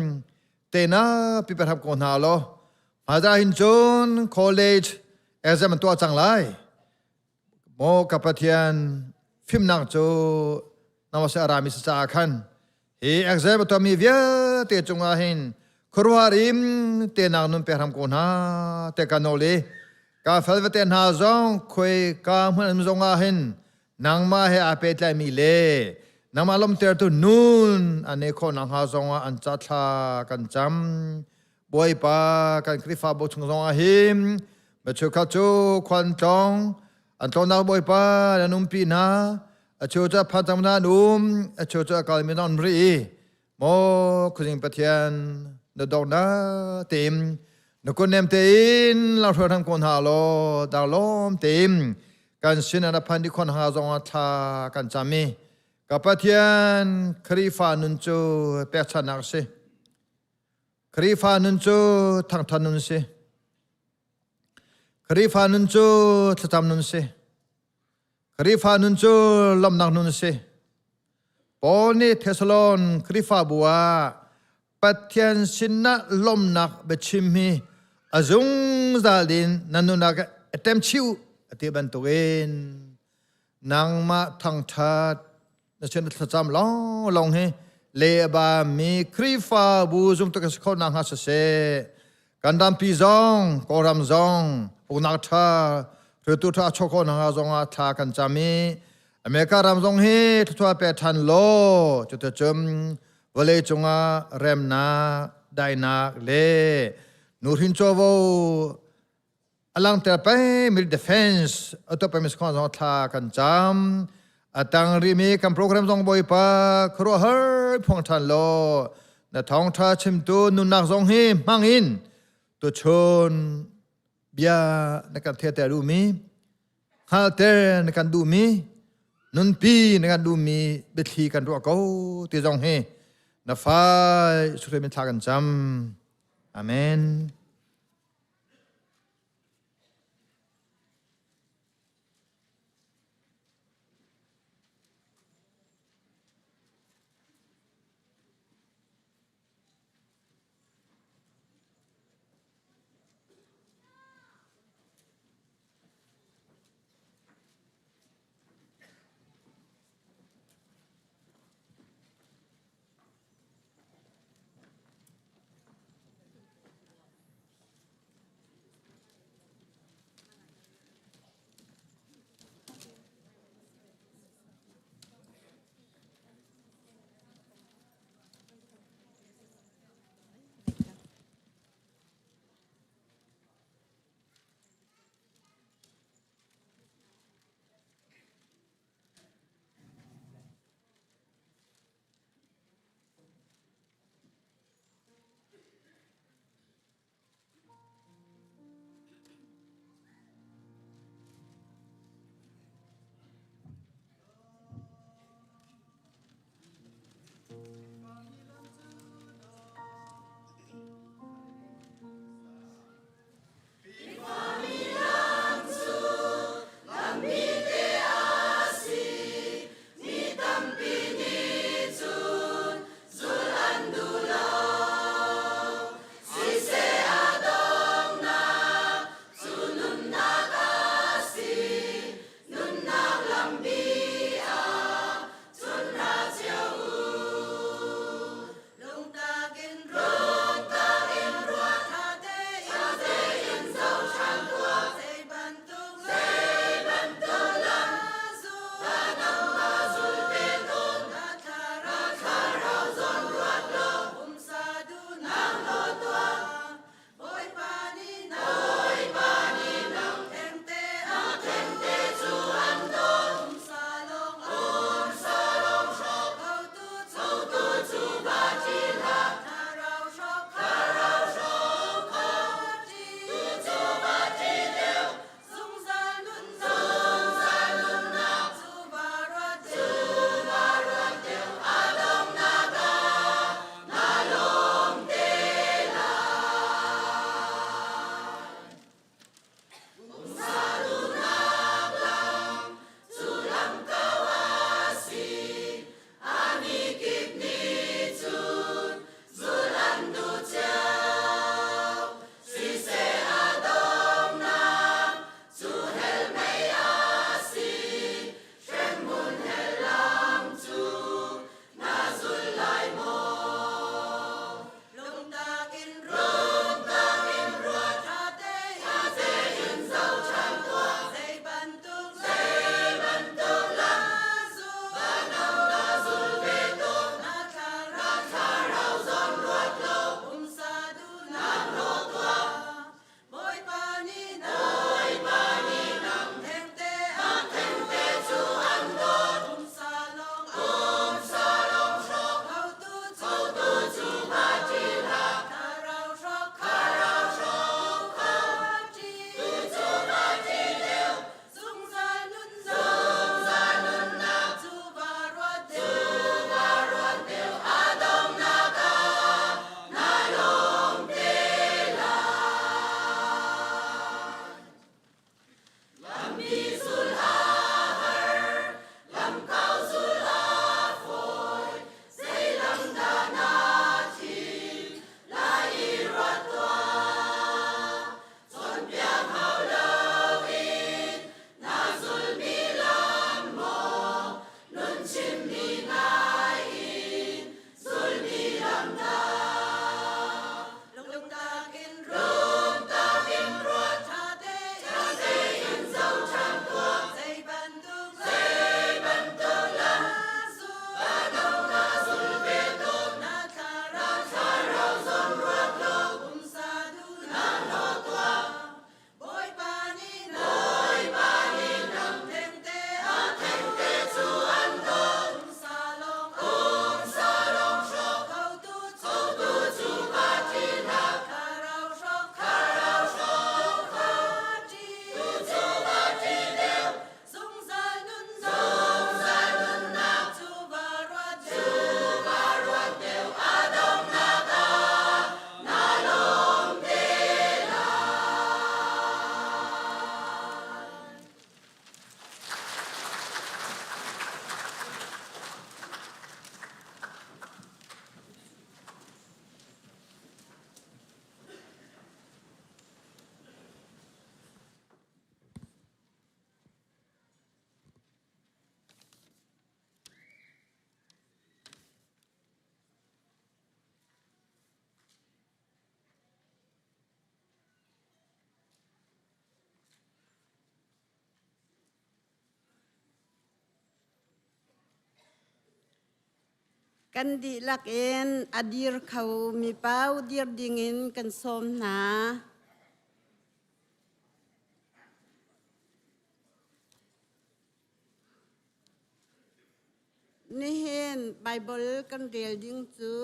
เตน่าพิเศษทำคนหาโลมาจากหินจน college exam ตัวจังไรโมกับปะเทียนฟิมนักจูนามสรามิสจาคันเฮ exam ตัวมีเวียเตจงอาหินครัวริมเตนักนุ่มเปรำคนหาเตกันโนเล กาเฟลเวเตนหาซองคุยกาเหมือนซงอาหินนางมาเฮอาเปตไลมีเลนางมาลมเตอร์ตุนูนอันนี้คนนางหาซองอันจัดทากันจำบวยปากันคริฟาบุตรซองอาหิมมาชูข้าจูควันจองอันตอนนักบวยปาและนุ่มปีนาชูจะพันจำนานุ่มชูจะกาลมินอนรีโมคุจิงปะเทียนนดอกนาเต็มนกุนเนมเตินเราเพื่อทำคนหาโลดาวล้อมเต็มกันสินอันพันที่คนหาจงอัฐากันจามีกับปะเทียนคริฟานุนจูเปียชนักสิคริฟานุนจูทั้งทันนุนสิคริฟานุนจูทัตามนุนสิคริฟานุนจูลมนักนุนสิปอนี่เทสโลนคริฟาบัวปะเทียนสินนะลมนักเบชิมีอาจุงซาลินนันนุนักเต็มชิวที่บรรทุกนางมาทั้งทัดนั่นเช่นทัดจำลองให้เลบามีคริฟาบูจุงตุกสกอนางฮัสเซกันดำปีซองกอรำซองอุนักทาหรือตุทาชกอนางซองอาทากันจามีอเมริการำซองให้ทัวเปทันโลจุดจมวเลจงอาเรมนาไดนาเลนูรินโจโวอลังเตอร์ไปมิลเดฟนส์อัตโตไปมิสคอนซองทากันจำตังรีมีกันโปรแกรมซองบอยปาครัวเฮอร์พงทันโลนท้องท่าชิมตัวนุนักซองให้มังอินตัวชนเบียในการเทเตรูมีฮาเตอร์ในการดูมีนุนปีในการดูมีเบทีกันรัวเก้าที่ซองให้นาฟ้าสุดท้ายมิทากันจำอาเมน กันดีลักเอ็นอดีรเขามีเป้าดีรดิงินกันสมนานี่เห็นไบเบิลกันเรียลดิ้งจู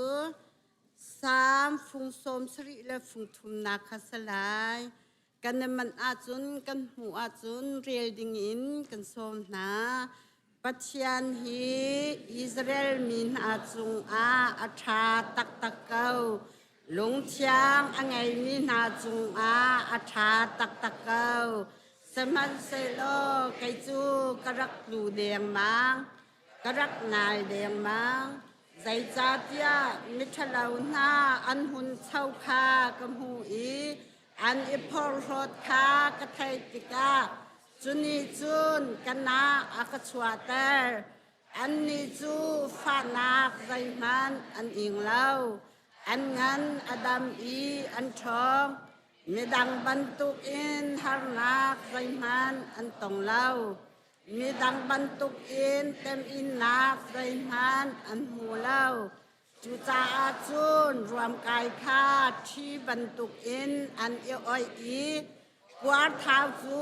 สามฟุงสมสริและฟุงทุมนาคสลายกันนมันอาจุนกันหูอาจุนเรียลดิ้งอินกันสมนาปัจจัยฮีอิสราเอลมินอาจุงอาชาตักตะเกาหลงเชียงอังไงมินอาจุงอาชาตักตะเกาสมันเซโลไกจูกระรักลูเดียงมังกระรักนายเดียงมังใจจัดยามิทลาวนาอันหุนเช่าคากำหูอีอันอิพอรดคากระไทติกาจุนีจุนกันนาอากชวาเตอร์อันนี้จูฟานาใจมันอันอิงเล่าอันงั้นอดัมอีอันทองมีดังบรรทุกอินฮาร์นาใจมันอันตองเล่ามีดังบรรทุกอินเต็มอินนาใจมันอันหูเล่าจูจาอาจุนรวมกายคาที่บรรทุกอินอันเออ้อยอีกวาดเท้าจู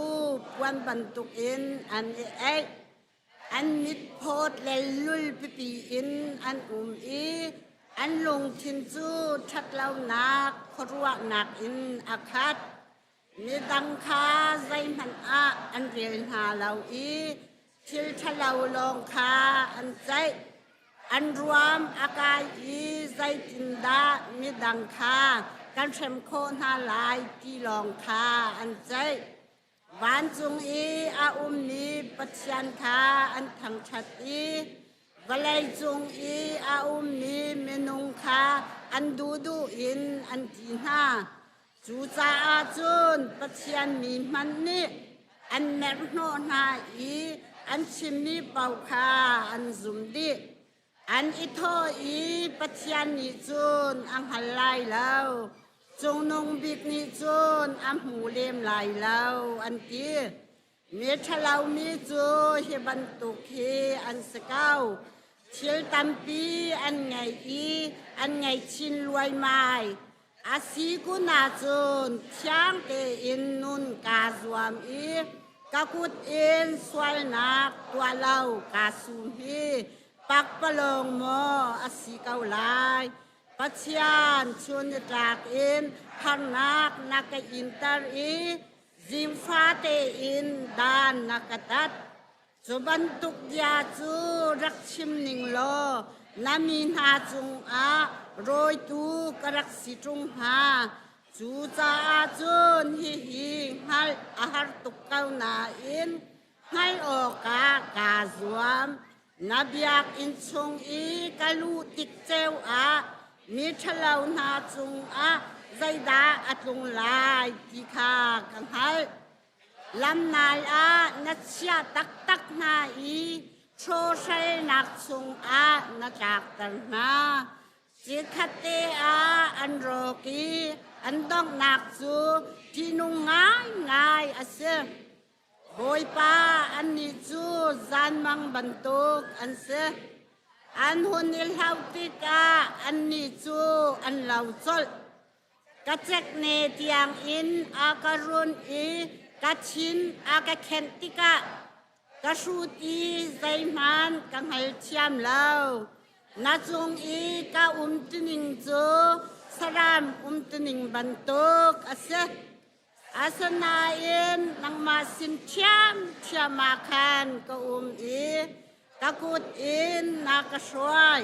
ปวนบรรทุกอินอันเออันมิดโพดเลลุลปิปีอินอันอีอันลงทินจูชัดเล่านักครัวนักอินอาคัดมีดังคาใจมันอันเรียนหาเราอีทิลทะเลาลองคาอันใจอันรวมอากายอีใจจินดามีดังคากันเชมโคนหาลายที่ลองคาอันใจวันจงอีอานีปัจจันคาอันทั้งชัดอีวลัยจงอีอานีเมนุงคาอันดูอินอันจีน่าจูจาอาจุนปัจจันมีมันนี่อันเมรโนนาอีอันชิมนีเป่าคาอันซุมดีอันอิโทอีปัจจันนิจุนอังหันไลแล้วจงนงบิกนิจุนอัมหูเลมไลแล้วอันที่มีทะเลามีจูเฮบันตุกเฮอันสเกาเชิลตัมปีอันไงอีอันไงชินรวยไม้อาศิกุนาจุนช่างเตอินนุนกาจวมอีกากุดอินสวลนักตัวเล่ากาสุมฮีปักปะลงโมอาศิเกาลายปัจจัยชนจากอินพันนักอินเตอร์อีจิมฟาเตอินดานนักตัดจุบันตุกยาจูรักชิมนิงโลนามินหาจุงอาโรยตูกรักสิจุงหาจูจาจุนฮิฮัลอาหารตุกเกานาอินฮัลโอกากาจวมนาบยักอินชงอีกาลูติกเจวอามีทะเลานาจุงอาใจดาอัตลงลายที่ขากังหัลลำนาลอานัชยาตักนาอีโชเชลนักจุงอาณจากตันนาจิตขัดเตอาอันโรกีอันต้องนักจูที่นุ่งง่ายอาเซโบยป้าอันนี้จูจานมังบันตุกอันเซอันหุนิลฮาวติกาอันนี้จูอันเหล่าจลกะเจกเนตียงอินอาการุนอีกะชินอากาเคนติกากะชูตีใจมันกังให้เทียมเหล่านาจงอีกะตนิงจูสรามตนิงบันตุกอาเซอาสนาอินนังมาสินเทียมมาคันกะอีกะกุดอินนักชวย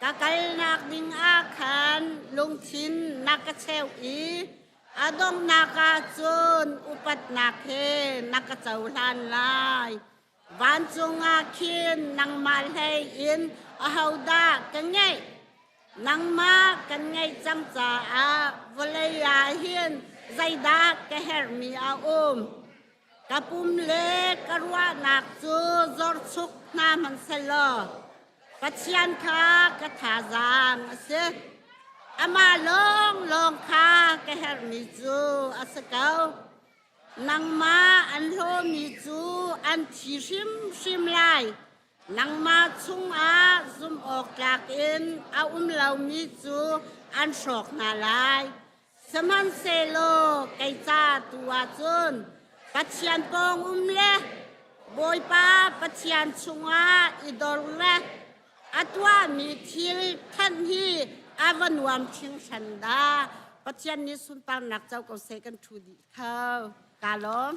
กะไกนักดิงอาคันลงชินนักเชวอีอาดงนักจุนอุปัตนักเฮนักเจ้าลันลายวันจงอาคินนังมาเลอินอาฮาวดากันไงนังมากันไงจังจ่าอาวเลยาหินใจดากะเฮรมีอากะปุ่มเล็กกะรัวนักจูจอร์ชุกนามันเซลปัจจันคากะถาจางเสอามาลองคากะเฮรมีจูอาสเกานังมาอันโลมีจูอันที่ชิมไล nang ma chung a zum ok lak in a lau mi chu an shok na lai saman selo kai cha tua chun pathian pong le boy pa pathian chunga idol le atwa mi thil than hi avanwam thing sanda pathian ni sun par nak chau ko second thu di khao kalom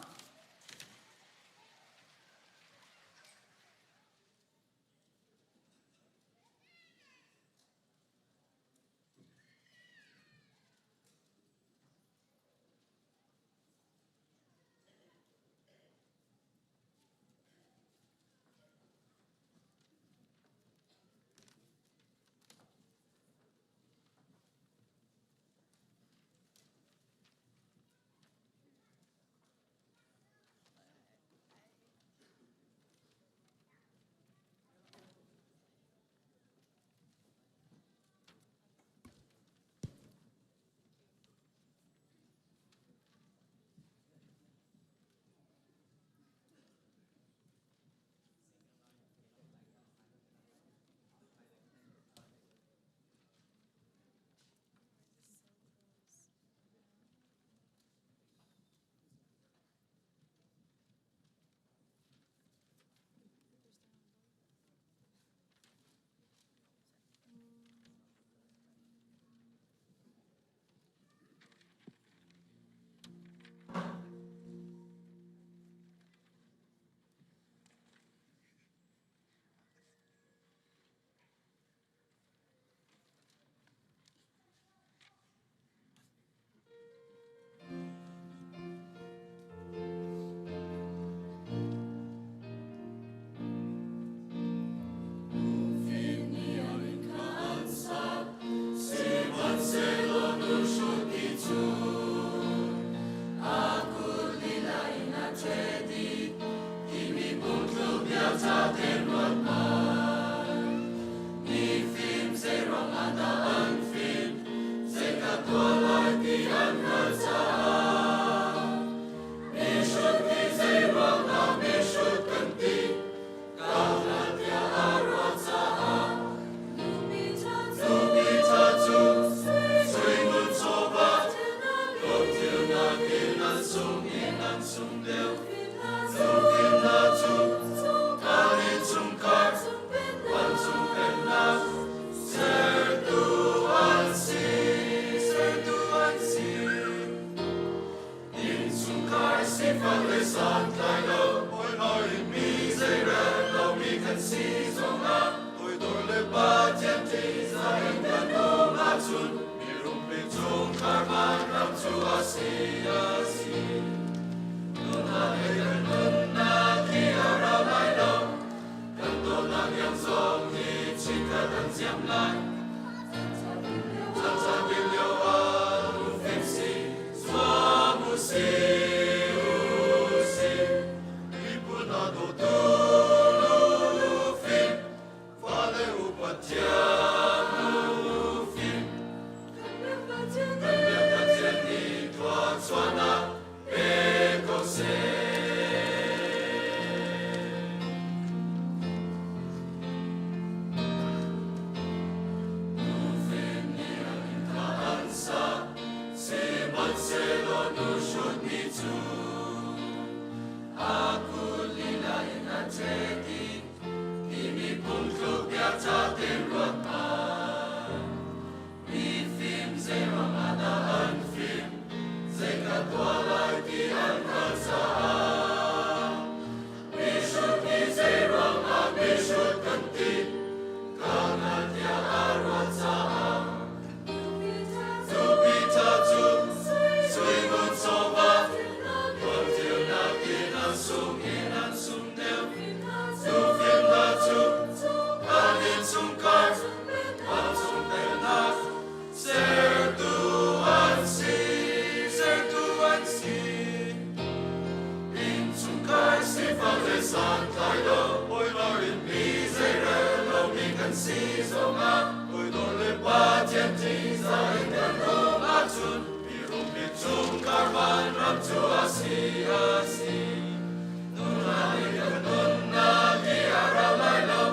Nunna ki ara lai lo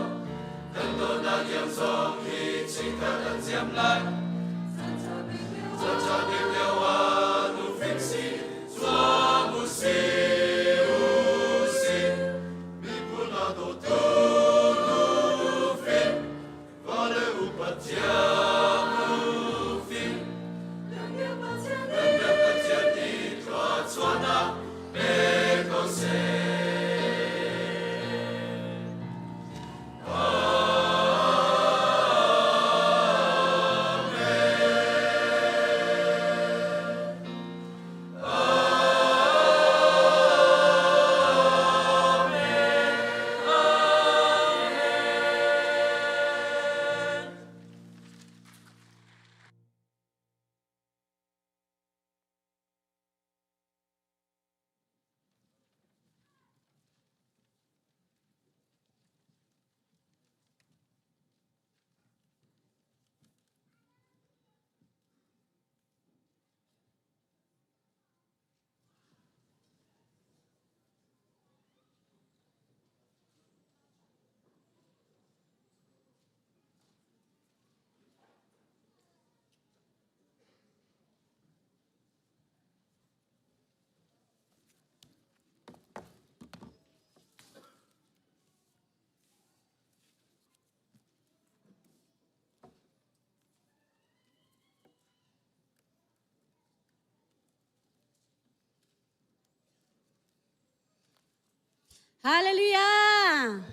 Hallelujah!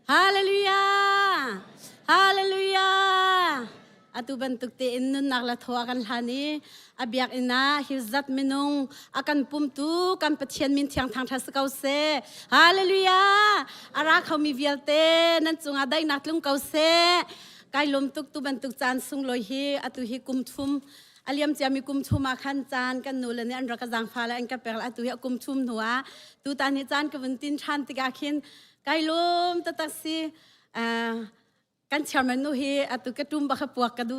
Hallelujah! Hallelujah! Atu bentuk te innun naklatho akan hani abiak ina hizat minung akan pumtu kan petian min tiang tang thas kau se Hallelujah! Ara kau mi vialte nan chung adai naklung kau se kai lom tuk tu bentuk chan sung loi hi atu hi kumthum aliam jami kumthum akan chan kan nulani an rakazang phala an ka perl atu hi kumthum nuwa tu tan hi chan ka buntin than tiga khin kai lom tataksi kan chairman nu hi atu ka tum ba kha puak ka du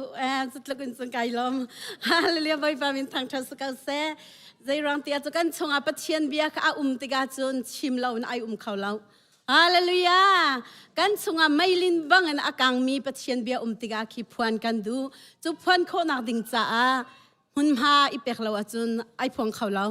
sutlakun sung kai lom hallelujah bai pa min thang thas ka se zai rang ti atu kan chunga pathian bia ka tiga chun chim lo na ai khau lo Hallelujah! Kan sunga mailin bangan akang mi pathian bia tiga ki puan kan du chu puan kho nak ding cha a hun ha ipek lo achun ai phong khau lo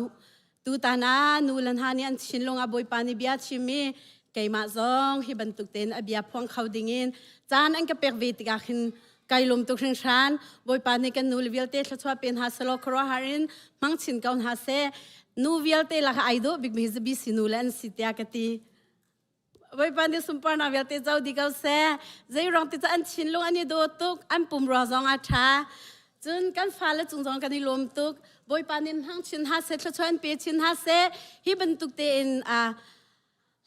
tu ta na nulan hani an chin longa boi pani bia chimi keima zong hi bantuk ten abia phong khau dingin chan an ka pek ve tiga khin kailom tuk hring shan boi pani kan nul vialte thachwa pen ha salo khro harin mang chin kaun ha se nu vialte la aido big mi bi sinulan sitia kati Boy pandi sumpar na vialte zau di kau se zai rong ti an chin long ani do tuk an pum ro zong a tha chun kan fala chung zong kan lom tuk boy panin hang chin ha se thla chuan pe chin ha se hi ban tuk te in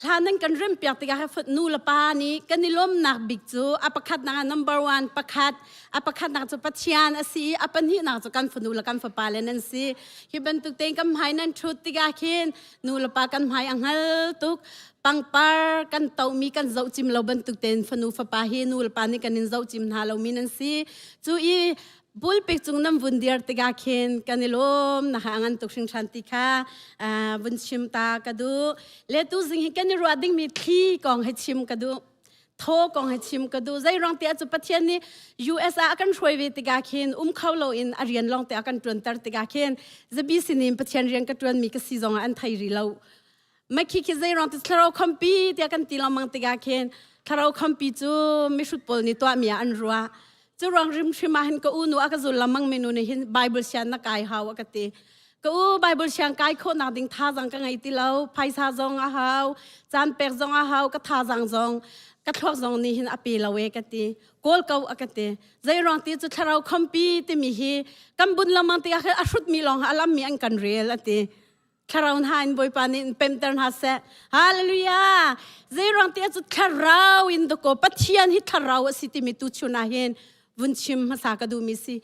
Hanan kan rem piak tiga ha fut nu la pa ni kan lom nak big chu apakhat na number 1 pakhat apakhat na chu pathian asi apan hi na chu kan funu la kan fa palen an si hi ban tuk te kam hai nan thut tiga khin nu la pa kan hai anghal tuk pangpar kan tau mi kan zau chim lo ban tuk ten fanu fa pa hi nu la pa ni kan in zau chim na lo min an si chu i bul pek chung nam vundiar tiga khen kanilom na hangan tuk sing shanti kha bun chim ta kadu le tu zing hi kan ruading mi thi kong he chim kadu tho kong he chim kadu zai rong te chu pathian ni US akan roi ve tiga khen khaulo in arian long te akan tun tar tiga khen zabi sinim pathian rian ka tun mi ka si zong an thai ri lo ma ki zai rong te thlaro khampi te akan tilamang tiga khen thlaro khampi chu mi shut pol ni to mi an ruwa chu rong rim shima hin ka unu aka zul lamang menu ni hin bible sian na kai haw akati ka u bible sian kai kho na ding tha jang ka ngai ti lo phaisa zong a haw chan pek zong a haw ka tha jang zong ka thlok zong ni hin api lawe kati kol kau akati zai rong ti chu tharau khampi ti mi hi kam bun lamang ti a shut mi long alam mi an kan rel ati Karaun hain boy panin pemtern ha se hallelujah zai rong ti chu tharau in do ko pathian hi tharau asiti mi tu chuna hin vunchim hasa ka du mi si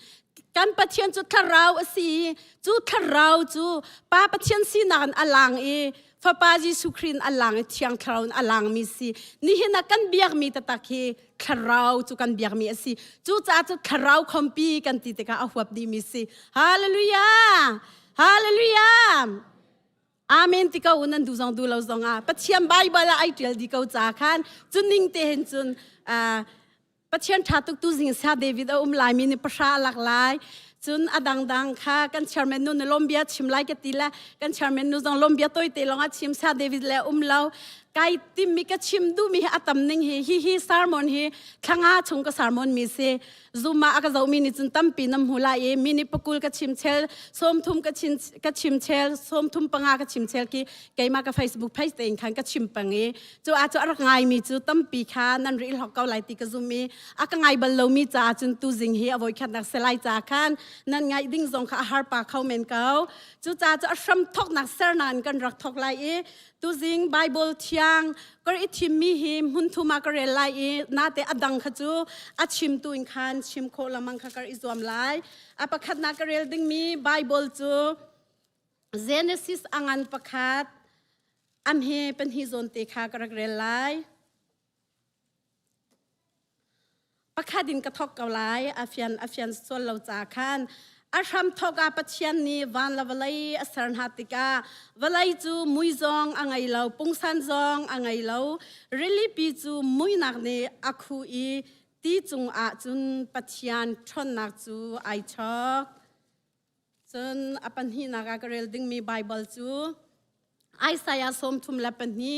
kan pathian chu tharau asi chu tharau chu pa pathian si nan alang e fa pa Jesu Christ alang e thiang thraun alang mi si ni hina kan biak mi ta takhi tharau chu kan biak mi asi chu cha chu tharau khompi kan ti te ka ahwap di mi si hallelujah hallelujah Amen tika unan du zong du lo zong a pathian bible ai tel di ko cha khan chuning te hen chun ปัจเจียนชาตุกตุสิงซาเดวิดลายมีนิประชาหลากหลายจนอดังค่ะกันชาร์เมนูในลมเบียชิมไลกันตีละกันชาร์เมนูจงลมเบียตัวตีลองชิมซาเดวิดแล้วเราไก่ติมมีกชิมดูมีอัตมนิงฮีสารมอนฮีข้างอาชงก็สารมอนมีเซซูมาอากาศมีนิจุนตั้มปีน้ำหูลายมินิปกุลกชิมเชลส้มทุ่มกชิมเชลส้มทุ่มปังอากชิมเชลกีไก่มากับ Facebook เพจเองคันกชิมปังจูอาจจะอะไรไงมีจูตั้มปีค่ะนั่นรีหอกเกาไหลตีกซูมีอากาศไงบรรลุมีจ่าจุนตูสิงฮีอวัยขัดนักสลายจ่าคันนั่นไงดิ้งซงค่ะอาหารปากเข้าเมนเกาจูจ่าจะรำทอกนักเสนานกันรักทอกไหลตูสิงไบเบิลเทียงก็อิทิมมีหิมหุนทุมากระเรไลนาเตอดังขจูอาชิมตุอินคันชิมโคละมังคักอิสวามไลอาปะคัดนักระเรลดิงมีไบเบิลจูเจเนซิสอังันปะคัดอันเฮเป็นฮิโซนเตคากระเรไลปะคัดดินกระทอกเกาไลอาเฟียนส่วนเราจากคันอาชัมทอกาปัจเจียนนี้วันละวันเลยอสารหัติกาวันเลยจูมุยจงอังไงเราปุงสันจงอังไงเราเรลิปีจูมุยนักเนี่ยอักขุอีตีจงอาจุนปัจเจียนชนนักจูไอชอกจนอปันฮีนักกระเรลดึงมีไบเบิลจูไอสายสมทุมละปันฮี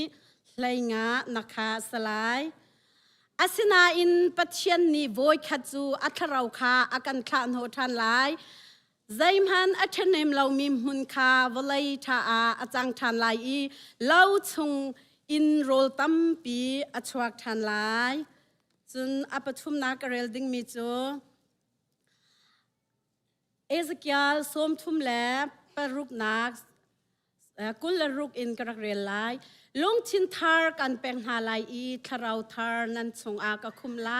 เลยงานักขาสลายอาศินาอินปัจเจียนนี้โวยขัดจูอัทเราคาอากันขานโหทันหลายใจมันอัชเนมเรามีมุนคาวลัยชาอาจังทันหลายเราชงอินโรลตัมปีอัชวักทันหลายจนอปทุมนักเรลดิงมิจูเอสเกียลสมทุมแลปรุกนักกุลรุกอินกระเรลไลลงชินทาร์กันเป็นหาลายทาราวทาร์นั้นชงอากคุมไล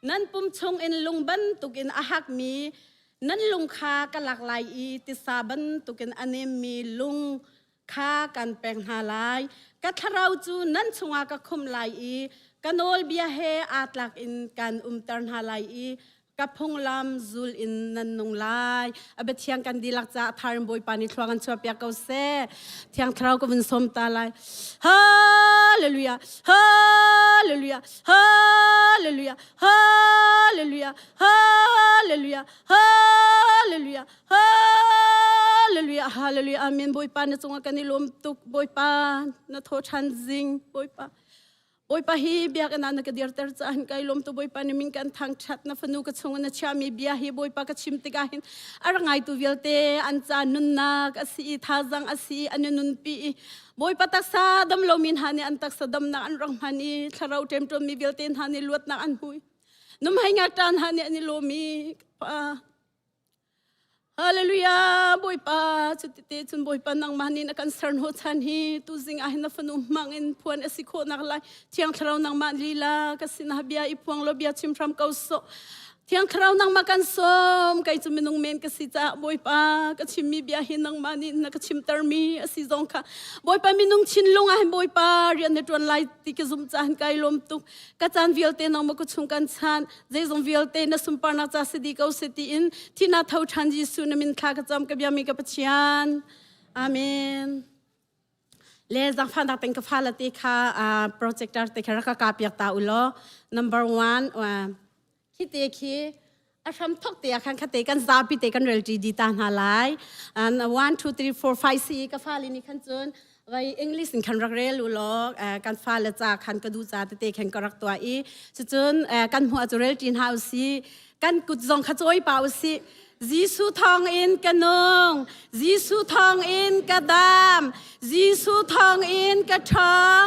นั้นปุ่มชงอินลุงบันตุกินอาหักมีนั้นลุงคากันหลากหลายติสาบันตุกินอันนี้มีลุงคากันเป็นหาลายกัทาราวจูนั้นชงอากคุมไลกันโอลเบียเฮอาตลักอินกันตรหาลายกับพงลำจูลอินนันนงไลอาเบทียงกันดีลักจะทาร์มบอยปานิทวกันชัวเปียกเอาเซ่เที่ยงทราวก็เป็นสมตาไลฮาเลลูยาฮาเลลูยาฮาเลลูยาฮาเลลูยาฮาเลลูยาฮาเลลูยาฮาเลลูยาฮาเลลูยาอาเมนบอยปานะจงกันนิลมตุกบอยปานะโทชันซิงบอยปาบอยปะฮีเบียกันนั่นก็เดียร์เตอร์จ้าหินไกลลมตัวบอยปะนี่มิงกันทางชัดนะฟนุกชงนะชามีเบียฮีบอยปะก็ชิมติกาหินอะไรไงตัวเวลเตอันจานุนนักอสีท่าจังอสีอันนุนปีบอยปะตักซาดมลมินฮันนี่อันตักซาดมนักอันรังฮันนี่ถ้าเราเต็มตัวมีเวลเตนฮันนี่ลวดนักอันหุยนุ่มให้งาตันฮันนี่อันนี้โลมีปะฮาเลลูยาบอยปาจุดเตะจุนบอยปานังมันนี่นักการสอนหัวชันฮีตุซิงอาหินฟนุมังอินพวนอสิโคนักไลเที่ยงคราวนังมันลีลากสินหเบียอีพวงโลเบียชิมพรำเกาโซเที่ยงคราวนังมากันสมไกจุมินุงเมนกสิจ้าบอยปากชิมมีเบียหินนังมันนี่นักชิมตร์มีอสิจงค่ะบอยปามินุงชินลงอาหินบอยปาเรียนในตวนไลติกจุมจ้าหินไกลมตุกกะจานวิลเตนังมากุชงกันชันเจจงวิลเตนสุมปานักจ้าสิดีเกาสิตีอินที่นาเท่าชันยิสุนมินคากะจำกับยามีกับปะชียนอาเมนเลจังฟันดักเป็นกฟ้าละติค่ะโปรเจกต์ติค่ะรักกาเปียกตาอุโล number 1ว่าคิดเตคีอาชัมทกเตียคันคติกันซาปิเตกันเรลจีดีตาหาไล1 2 3 4 5 6กฟ้าลินี่คันจนไว้อังกฤษคันรักเรลุโลกันฟ้าละจากคันกระดูจาเตคันกรักตัวจนกันหัวจุเรลจีนฮาวซีกันกุดจงขจอยเปล่าซีจีสุทองอินกะนงจีสุทองอินกะดามจีสุทองอินกะทอง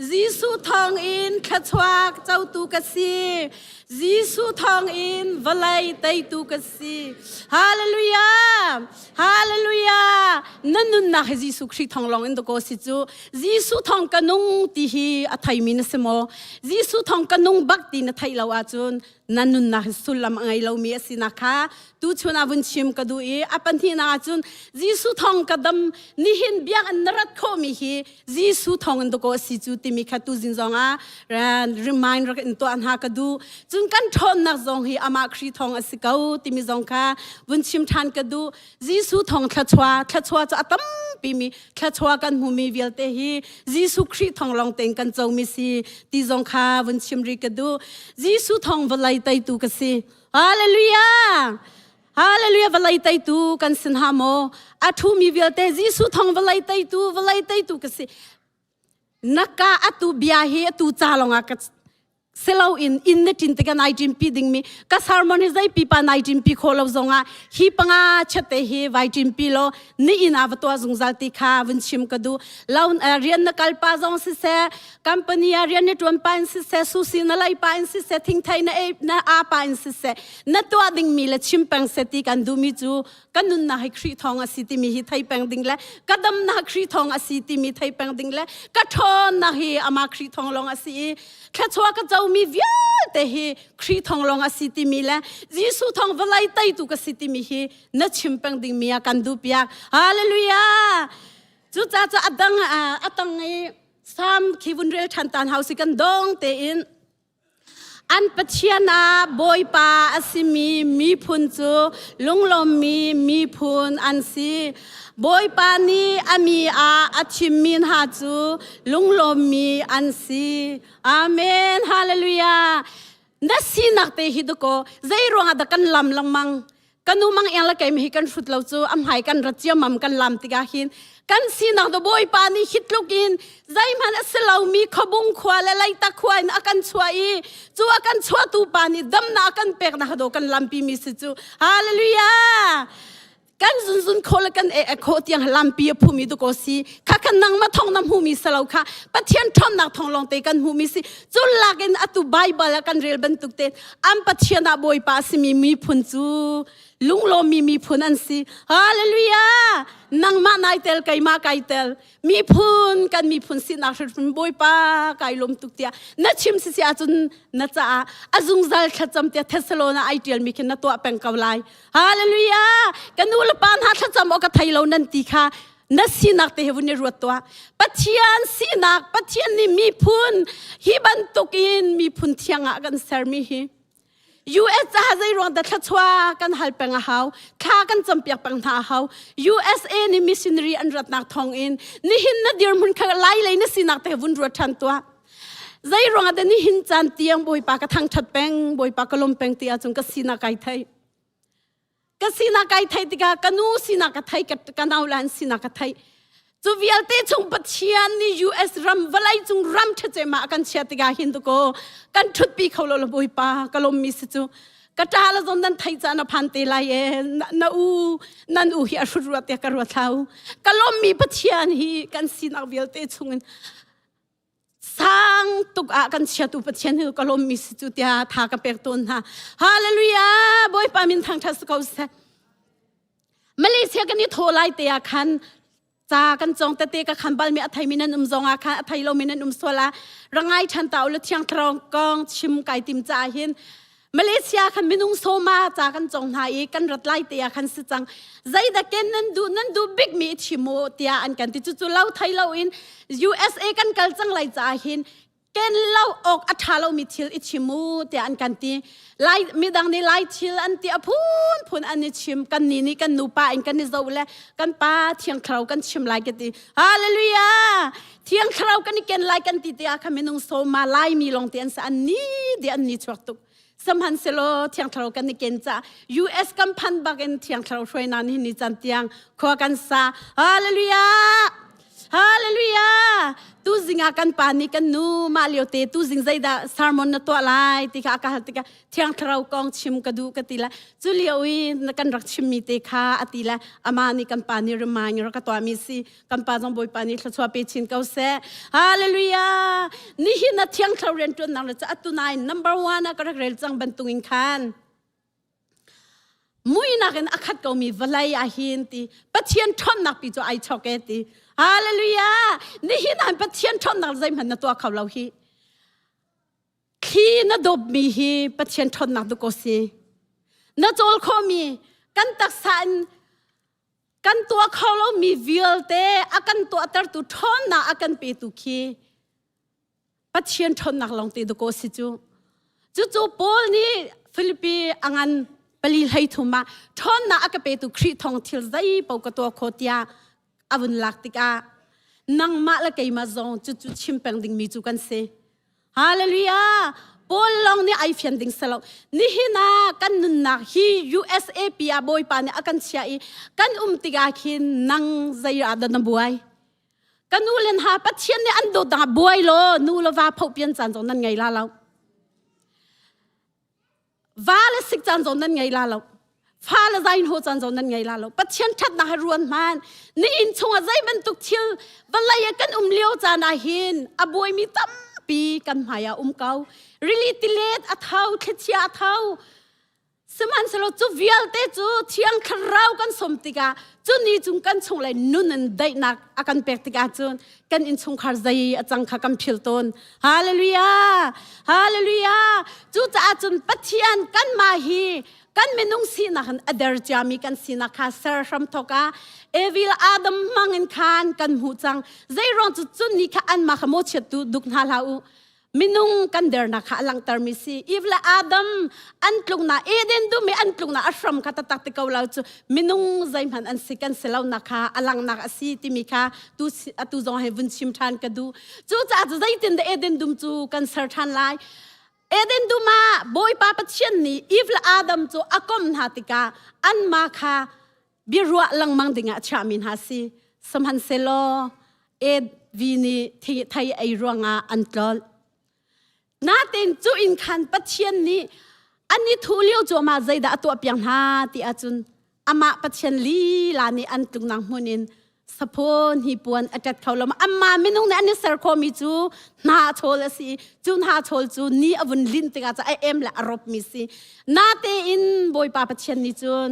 จีสุทองอินขชวักเจ้าตุกสีจีสุทองอินวลัยไตตุกสีฮาเลลูยาฮาเลลูยานั่นนุนนักจีสุคริสทองลองอินตโกสิจูจีสุทองกะนงตีฮีอัฐายมินสโมจีสุทองกะนงบักตีนไทยลาวาจุนนั่นนุนนักสุลามไงเรามีสินักค่ะตูชวนอาวุนชิมกระดูอปันทีนาจุนจีสุทองกระดมนิหินเบียกันนรัดโคมิฮีจีสุทองอินตโกสิจูติมีขัตุจินจงremind รักอินตัวอันหากระดูจุนกันทนนักจงฮีอามาครีทองอสิเกาติมีจงค่ะวุนชิมทานกระดูจีสุทองทัชวาจะอัตม ปีมีแค่ชัวกันหูมีเวลเตฮีจีสุคริสทองลองเต็งกันเจ้ามิซีตีจงคาวันชิมริกดูจีสุทองวลัยไตตูกสีฮาเลลูยาฮาเลลูยาวลัยไตตูกันสินหาโมอาทูมีเวลเตจีสุทองวลัยไตตูกสีนักกาอตูเบียเฮอตูจาลงอากัเซลล์อินเนตินติกัน19ปีดิ่งมีกัสฮาร์โมนิไซปีปา19ปีโคลาวซงอาฮีปังอาเชตเฮ19ปีโลนี่อินอาวตัวซงซัลติคาวินชิมกดูลาวเรียนนักกัลปาซงสิเซคัมปานีเรียนในตัวปานสิเซซูซินอะไรปานสิเซทิ้งไทยนะอาปานสิเซนัตัวดิ่งมีละชิมปังเซติกันดูมิจูกันนุนนะให้ครีทองอาศิติมีฮิไทยปังดิ่งละกัดมนะครีทองอาศิติมีไทยปังดิ่งละกัดทอนนะให้อามาครีทองลงอาศิแค่ชัวก็จะมีเวียแต่เฮครีทองลงอาศิติมีละยิสุทองวลัยไตตุกอาศิติมีเฮนัดชิมปังดิ่งมีอากันดูเปียกฮาเลลูยาจุดจ้าอดังไอสามคิวุนเรชันตันเฮาสิกันดงเตอินอันปัจเจียนาบอยปาอาศิมีพุนจูลุงลมมีพุนอันซีบอยปานีอามีอาชิมินฮาจูลุงลมมีอันซีอาเมนฮาเลลูยานัสีนักเตหิดโกใจรวงอาดักันลำลังมังกันนูมังเองละไก่มีกันฟุตเลาจูอัมหายกันรัจเจียมัมกันลำติกาหินกันสีนักดบอยปานีฮิตลูกินใจมันเสลามีขบุงขวาและไลตะขวานอากันชัวอีจูอากันชัวตูปานีดำนาอากันเปกนักดกันลำปีมิสจูฮาเลลูยากันซุนโคลกันโคเตียงลำปีภูมิตุโกสีข้ากันนั่งมาท่องน้ำหูมิสลาวค่ะปะเทียนท่อมนักท่องลองเตกันหูมิสิจุลลักินอตุไบเบิลกันเรียลบันตุกเตอัมปะเทียนบอยปาสิมีพุนจูลุงโลมีพุนอันสิฮาเลลูยานังมาไนเตลไกมาไกเตลมีพุนกันมีพุนสินักชุนบอยปาไกลมตุกเตียนัดชิมสิอาจุนนัดจ้าอาจุงซัลขจำเตียเทสโลนาไอเดียลมีกันนัดตัวเป็นกาวไลฮาเลลูยากันนูลปานหาขจำอกไทยเรานันติค่ะนัดสินักเตหวุนรัวตัวปัจเจียนสินักปัจเจียนนี่มีพุนฮิบันตุกินมีพุนเทียงกันเซอร์มีฮีUS จะหาใจรวงแต่ทัชวากันหัลเป็งหาวข้ากันจำเปียกปังหาหาว USA นี่มิสซินรีอันรัดนักทองอินนี่หินนัดเดียร์มุนข้าไล่เลยนี่สินักแต่วุ่นรัวทันตัวใจรวงแต่นี่หินจันเตียงบอยปากกระทั่งทัดเป็งบอยปากกระลมเป็งเตียจงกสินักไก่ไทยกสินักไก่ไทยติกากันนูสินักไทยกันเอาลันสินักไทยจูวิลเตจงปัจเจียนนี่ US รัมวลัยจงรัมเทเจมากันเชียติกาหินตุโกกันทุดปีเขาลบอยปากลมมิสจูกระจาลจงนั้นไทยจานพันเตลายนันอูฮิอาชุรัวเตียกรัวเท้ากลมมีปัจเจียนฮีกันสินักวิลเตจงสร้างตุกอากันเชียตุปัจเจียนฮีกลมมิสจูเตียทากระเปกตุนฮะฮาเลลูยาบอยปามินทางทัศกาวเซมาเลเซียกันนี่โทรไล่เตียคันจากันจงเตะกับขันบอลมีอัฐยมินันจงอาคาอัฐยโลมินันโซลาร่างไอชันตาอุลเทียงทรองกองชิมไก่ติมจ่าหินมาเลเซียขันมินุงโซมาจากันจงหายกันรัดไล่เตียขันสิจังใจตะเกนนั่นดูบิ๊กมีชิโมเตียอันกันติจุเล่าไทยเล่าอิน USA กันกัลจังไล่จ่าหินเกนเล่าออกอัฐาเรามีทิลอิชิมูเตียอันกันตีไล่มีดังนี้ไล่ทิลอันตีอพูนอันนี้ชิมกันนี่กันนูปาอินกันนี่โซเลกันป้าเทียงคราวกันชิมไล่กันตีฮาเลลูยาเทียงคราวกันนี่เกนไล่กันตีเตียคำมินุงโซมาไล่มีลงเตียนสันนี้เดียนนี่ชวกตุกสมหันเซโลเทียงคราวกันนี่เกนจ้า US กันพันบักเกนเทียงคราวช่วยนันนี่จันเตียงขอกันซาฮาเลลูยาฮาเลลูยาตูจิงอากันปานิกันนูมาเลียวเตตูจิงใจดาสารมอนนตัวลายติกาอาติกาเทียงคราวกองชิมกระดูกติละจุเลียวอีนักันรักชิมมีเตคาอติละอามานิกันปานิรมายรักตัวมิซีกันปาจงบอยปานิขลัวเปชินเกาเซฮาเลลูยานี่หินเทียงคราวเรียนจนนังจะอัตุนาย number 1ก็รักเรลจังบรรทุกินคันมุยนักอักขัดก็มีวลัยอาหินตีปัจเจียนทอนนักปีโจไอช็อกเกตีฮาเลลูยานี่หินันปัจเจียนทอนนักใจมันตัวเขาเราฮีขี้น่าดบมีฮีปัจเจียนทอนนักดุโกซีน่าโจลเขามีกันตักสันกันตัวเขาเรามีวิลเตอากันตัวอัตตุทอนนักอากันเปตุคีปัจเจียนทอนนักลองตีดุโกซีจูโปลนี่ฟิลิปปีอังันปลีให้ทุมาทอนนักอากันเปตุครีทองทิลใจปกตัวโคตยา avun laktika nang ma la kei ma zong chu chim peng ding mi chu kan se hallelujah Paul long ni ai fian ding salo ni hina kan nun na hi USA pia boy pa ni akan sia I kan tiga khin nang zaira da na buai kan ulen ha pathian ni an do da buai lo nu lo va phau pian chan zong nan ngai la lo va le sik chan zong nan ngai la lo fa la zain ho chan zong nan ngai la lo pathian that na ruan man ni in chunga zai ban tuk thil valai kan leo chan a hin a boy mi tam pi kan maya kau really tilet athau thechia athau seman selo chu vialte chu thiang kharau kan somtika chu ni chung kan chung lai nun an dai nak akan pektika chun kan in chung khar zai achang kha kam philton hallelujah hallelujah chu cha chun pathian kan ma hi kan menung si na han adar jami kan sina kha sar ram thoka evil adam mangin khan kan hu chang zai rong chu chun ni kha an ma khamo chet tu duk na lau minung kan der na kha lang tar mi si evil adam an tlung na eden du mi an tlung na ashram kha tatak te kau lau chu minung zai man an sikan selau na kha alang na asi ti mi kha tu zong heaven chim than ka du chu cha zai tin de eden dum chu kan sar than lai Eden duma boy papa chen ni evil adam chu akom hatika an ma kha birua lang mang dinga chamin hasi samhan selo ed vini thai ai ruanga antol natin chu in khan pathian ni ani thulio chu ma zaida atu apyang ha ti achun ama pathian li la ni an tung nang munin sapon hi puan atat khawlam amma minung na ani sar kho mi chu na chol asi chun ha chol chu ni avun lin tinga cha ai em la arop mi si na te in boy pa pathian ni chun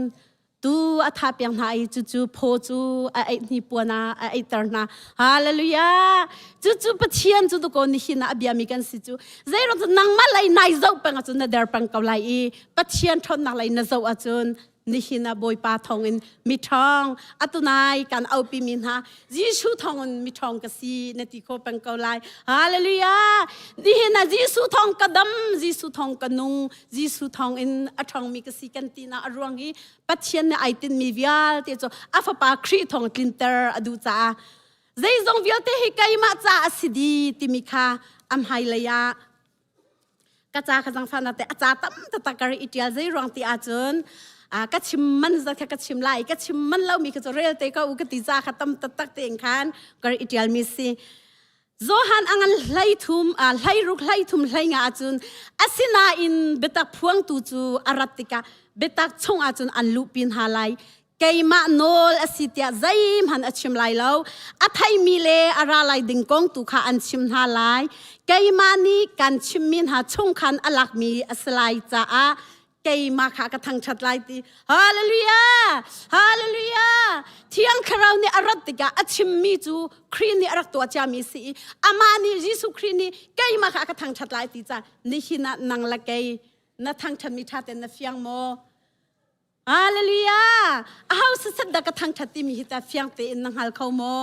tu atha pyang na ai chu pho chu ai ni puana ai tarna hallelujah chu pathian chu ko ni hina abia mi kan si chu zairo nang ma lai nai zau pang chu na der pang kaw lai I pathian thon na lai na zau achun ni hina boy pa thong in mi thong atunai kan au pi min ha jisu thong in mi thong ka si na ti kho pang kaw lai hallelujah ni hina jisu thong kadam jisu thong kanung jisu thong in athong mi ka si kan ti na arwang hi pathian na ai tin mi vial te cho afa pa khri thong tlinter adu cha zai zong vial te hi kai ma cha asidi ti mi kha am hai laya ka cha khang fa na te acha tam ta kar itial zai rong ti a chun ka chim man za ka chim lai ka chim man lau mi ka zo rel te ka u ka ti za khatam tak te eng khan kar itial mi si zohan angan hlai thum hlai ruk hlai thum hlai nga chun asina in betak phuang tu chu aratika betak chong a chun an lu pin halai keima nol asitia zaim han achim lai lo athai mi le ara lai ding kong tu kha an chim halai keima ni kan chim min ha chong khan alak mi aslai cha a keima kha ka thang chat lai ti hallelujah hallelujah thiang kharau ni aratika achim mi chu khrin ni arak to cha mi si amani jisu khrin ni keima kha ka thang chat lai ti cha ni hina nang la kei na thang chat mi tha ten na fiang mo hallelujah how sat da ka thang chat ti mi hita fiang te in nang hal khau mo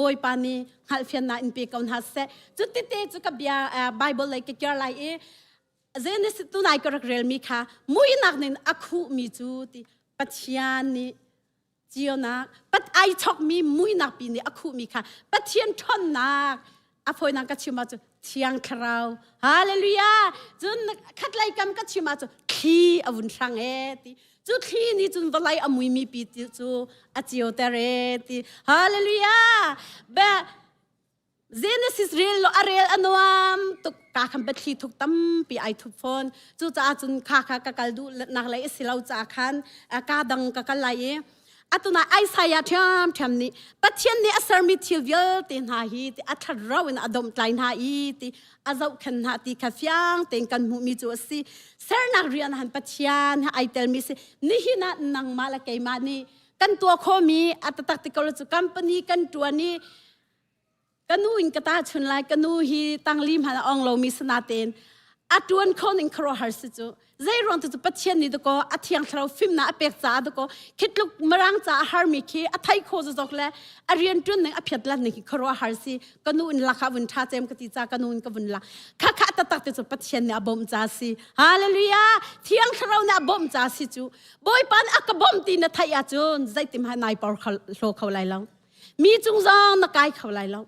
boy pani hal fian na in pe kaun ha se chu ti te chu ka bia bible like ke kya lai e Genesis tu nai korak rel mi kha mui nak nin akhu mi chu ti pathian ni jiona pat ai chok mi mui nak pi ni akhu mi kha pathian thon nak aphoi nak ka chima chu thiang kharau hallelujah chun khatlai kam ka chima chu khi avun sang e ti chu khi ni chun valai amui mi pi ti chu achio tare ti hallelujah ba Genesis real lo arel anuam tuk ka kham bathi thuk tam pi ai thuk phone chu cha chun kha ka kaldu nak lai silau cha khan ka dang ka kalai atuna Isaiah tham ni pathian ni asar mi thilvial tin ha hi ti athar rawin adom tlain ha I ti azau khan ha ti kha fyang ten kan mu mi chu si ser nak rian han pathian ha I tell mi si ni hina nang mala kai ma ni kan tua kho mi atatak ti kol chu company kan tua ni kanu in kata chun lai kanu hi tang lim han ong lo mi sanaten atuan khon in khro har si chu zai ron tu pathian ni ko athiang thro film na apek cha do ko khitluk marang cha har mi khi athai kho zo jok le arian tun ne aphyat la ni khro har si kanu in la kha bun tha chem ka ti cha kanu in ka bun la kha kha ta tak te pathian ne abom cha si hallelujah thiang thro na abom cha si chu boy pan akabom ti na thai a chun zai tim ha nai par lo khau lai long มีจุงจองนักไก่เขาไหลเรา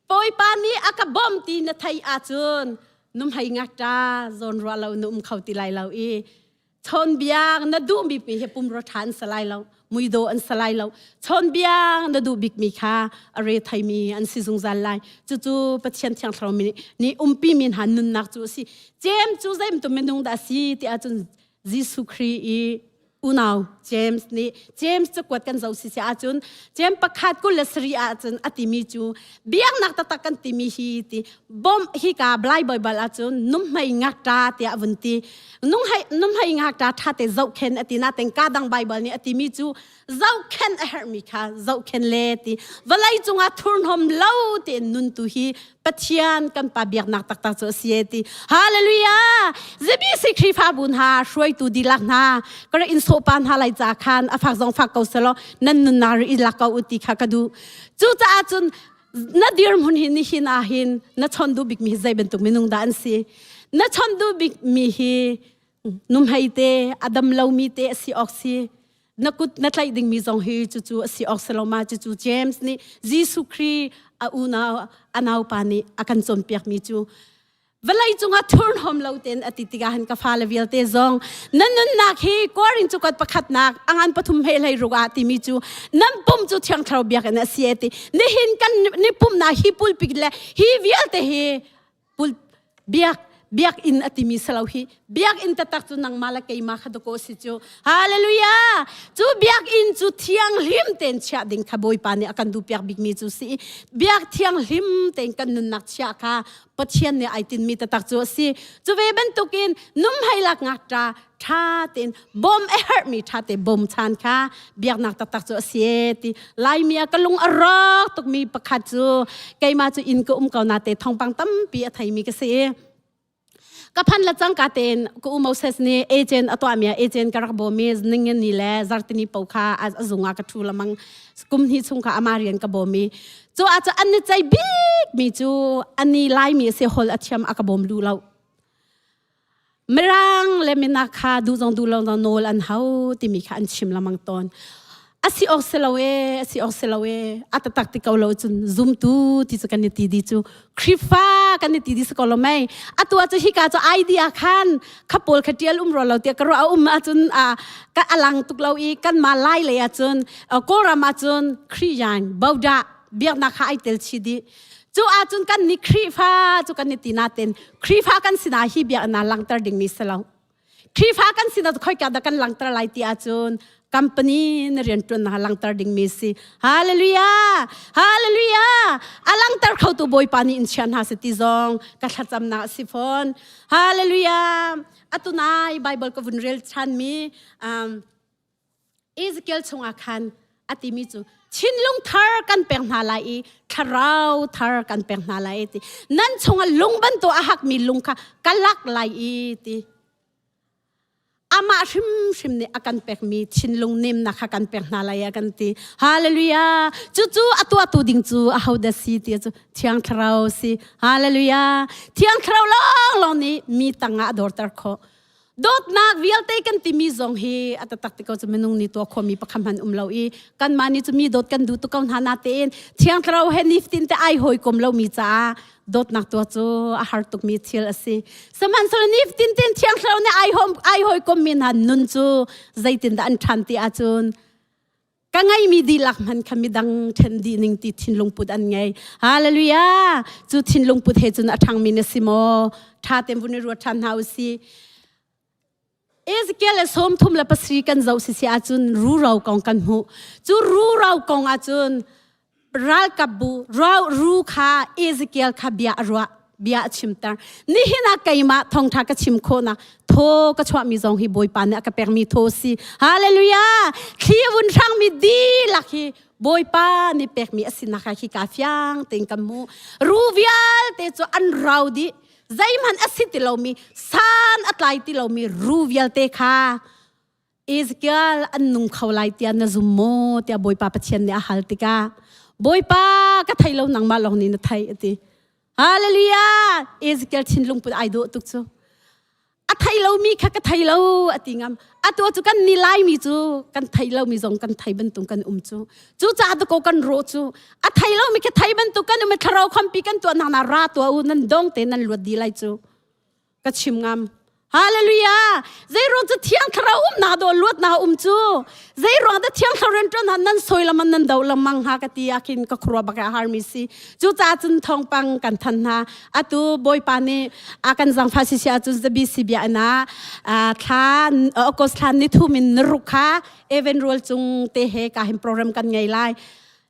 ปอยปานนี้อากาบอมตีนไทยอาจุนนุ่มให้งักตาจนรัวเรานุ่มเขาตีไหลเราชนเบียงนัดดูบิกมีเฮปุ่มรถทันสลายเรามุยโดอันสลายเราชนเบียงนัดดูบิกมีค่ะอะไรไทยมีอันสิจงจันไลจู่ๆปะเชียนเชียงเรามีนี่ปีมินหันนุนนักจู่สิเจมจู่ใจมันตัวเมนุงดาสิที่อาจารย์ยิสุครีอุณาวเจมส์นี่เจมส์จะกวดกันเจ้าสิอาจุนเจมส์ประคาดกุลสรีอาจุนอติมีจูเบียงนักตะตักกันติมีฮีติบอมฮีกาบลายบ่อยบลาจุนนุ่มให้งักตาเตียอวันตีนุ่มให้งักตาท่าเตเจ้าเข็นอตินาเต็งกาดังไบเบิลนี่อติมีจูเจ้าเข็นเฮร์มิคาเจ้าเข็นเลติเวลาจุงอาทุนหอมเล่าเตนุนตุฮีปะเทียนกันปะเบียกนักตักตักโซเซียติฮาเลลูยาเจบีสิครีฟาบุญฮาช่วยตูดีลักนาก็เลยอินโซปานฮาไลจากคันอฟักจงฟักเกาเสลนั่นนุนนารีอิลักเกาอุติขากดูจู่จ้าจุนนัดเดียร์มุนหินหินอาหินนัดชนดูบิกมีใจเป็นตุกมินุงดานซีนัดชนดูบิกมีฮีนุ่มไฮเตอดัมเลามีเตซีออกซีนักกุดนัดไลดิ่งมีจงฮีจู่ซีออกเซลมาจู่เจมส์นี่ยิสุครีอูนาอันเอาปานีอากันจมเปียกมีจูเวลาจุงอาทุนหอมเลาเตนอติติกาหันกาฟาเลวิลเตซองนั่นนักฮีกอรินจุกัดประคัดนักอันปฐุมเฮลัยรุกาติมีจูนั่นปุ่มจูเชียงคราวเบียกันเสียตินี่เห็นกันนี่ปุ่มนาฮีปุลปิกเลฮีวิลเตฮีปุลเบียกอินอติมีสลาวฮีเบียกอินตะตักจูนังมาลากายมาขัดโกสิจูฮาเลลูยาจูเบียกอินจูเทียงลิมเต็นเชียดิ่งขบอยปานีอากันดูเปียกบิกมีจูสิเบียกเทียงลิมเต็นกันนุนนักเชียค่ะปัจเจียนเนี่ยไอตินมีตะตักจูสิจูเวบันตุกินนุ่มให้ลักงักตาท่าเต็นบอมเอร์มีท่าเต็นบอมชานค่ะเบียกนักตะตักจูเสียติไลมีอากลุงอรอกตุกมีประคัดจูไกมาจูอินก็เกานาเตทองปังตั้มปีไทยมีกษีกับพันละจังกาเตนกูอุโมเซสเนี่ยเอเจนต์ตัวเมียเอเจนต์กระบอกมีนิ่งนี่แหละจาร์ตินีปาวค่ะอาจุงอากระทูละมังกุมที่ชุงค่ะอามาเรียนกระบอกมีจูอาจจะอันนี้ใจบิ๊กมีจูอันนี้ไล่มีเสียหอลอัจฉริยะอากระบอกดูเราเมื่อรังเลมินาคาดูจงดูเราโนลอันเฮาที่มีค่ะอันชิมละมังตอนอาศิออกเซลเวอัตตักติกเอาเราจนซูมตูที่จะกันนี่ตีดีจูคริฟ้ากันนี่ตีดีสกอลไม่อัตัวจะฮิกาจะไอเดียคันขับปอลขัดเดียลรอเราเตียกเราเอาจนกันอลังตุกเราอีกันมาไล่เลยจนก็รามาจนคริยันบาวดาเบียกนักไอเตลชิดีจูอาจนกันนี่คริฟ้าจูกันนี่ตีนาเตนคริฟ้ากันสินาฮิเบียนาลังตรดิ่งมิสลาวคริฟ้ากันสินาค่อยกันกันลังตรไลตีอาจนcompany narian tun halang tar ding misi hallelujah hallelujah alang tar khau tu boy pani in chan ha siti zong ka thacham na sifon hallelujah atunai bible ko vunrel chan mi Ezekiel chunga khan atimi chu chinlung thar kan peng na lai tharau thar kan peng na lai ti nan chunga lungban to ahak mi lungkha kalak lai ti ama shim ni akan pek mi chinlung nim na khakan pek na la ya kan ti hallelujah chu atu ding chu a how the city chu thiang thrau si hallelujah thiang thrau long ni mi tanga dor tar kho dot nak vial te kan ti mi zong hi atatak ti ko chu menung ni to kho mi pakhamhan umlo i kan mani chu mi dot kan du tu kaun hana ten thiang thrau he niftin te ai hoi kom lo mi cha dot nak to chu a har tuk mi thil asi saman so niftin ten thiang thrau ne ai hoi kom min han nun chu zaitin da an than ti a chun ka ngai mi di lak man khamidang then di ning ti thinlung put an ngai hallelujah chu thinlung put he chun athang mi ne simo tha tem buni ru than hausi Ezekiel som thum la pasri kan zau si a chun ru rau kong kan hu chu ru rau kong a chun ral kabu ru kha Ezekiel kha bia chimtar ni hina kaima Thawngṭha Chim khona tho ka chwa mi zong hi boy pan ne ka per mi tho si hallelujah khiwun thang mi di lakhi boy pa ni pek mi asina kha hi ka fyang teng kamu ru vial te chu an rau di Zaiman asiti lomi san atlai ti lomi ruvial te kha Ezekiel annung khawlai tia na zummo tia boy pa pathian ne ahal tika boy pa ka thailo nang ma long ni na thai ati hallelujah Ezekiel chinlung pu ai do tuk chu ไทยเรามีค่ะก็ไทยเราอติงามตัวจูกันนิไลมีจูกันไทยเรามีจงกันไทยบรรทุกกันจูจ้าตะโกกันโรจูไทยเรามีแค่ไทยบรรทุกกันมันคาราวคำปีกันตัวนาราตัวนั้นดงเตนันลวดดีไลจูก็ชิมงามฮาเลลูยาใจร้อนจะเที่ยงคาราวนาโดนลวดนาจูใจร้อนจะเที่ยงคารันจนนั้นสวยละมันนั้นเดาละมังหากติยาคินก็ครัวบักฮาร์มิซีจูจ้าจุนทองปังกันทันนาตัวบอยปานีอากันจังฟาซิเซียจุนจะบีซีบีนะท่านก็สถานนิทุมินรุกาเอเวนรัวจุงเตะกาหิมโปรแกรมกันไงไล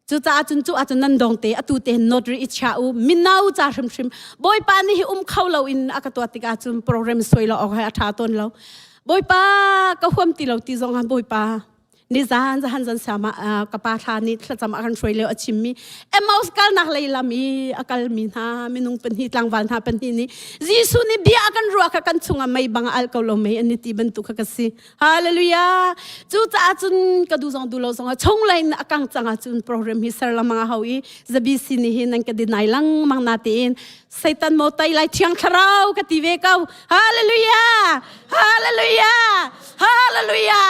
จูจ้าจุนนันดงเตะตัวเตะนอตรีอิชาอูมินาวจ้าชิมบอยปานีเข้าเราอินอากตัวติกาจุนโปรแกรมสวยเราออกให้อาชาตนเราบอยปาก็ความตีเราตีจงหันบอยปานี่จะหันสามกับปาทานี่ถ้าจำอาการช่วยเหลือชิมมีมาสกัลนักเลยละมีอาการมีนามีนุ่งเป็นหิตลังวันหาเป็นหินี่ยิสุนี่เบียอาการรัวกันชงไม่บังอัลกอลไม่อันนี้ที่บรรทุกกันสิฮาเลลูยาจูจ้าจุนกระดูจงดูเราจงชงเลยอาการจังจุนโปรแกรมฮิสระมังเอาอีจะบีสินี่หินังกระดินายลังมังนาตีนไซตันโมตัยไลเชียงคราวกติเวกเอาฮาเลลูยาฮาเลลูยาฮาเลลูยา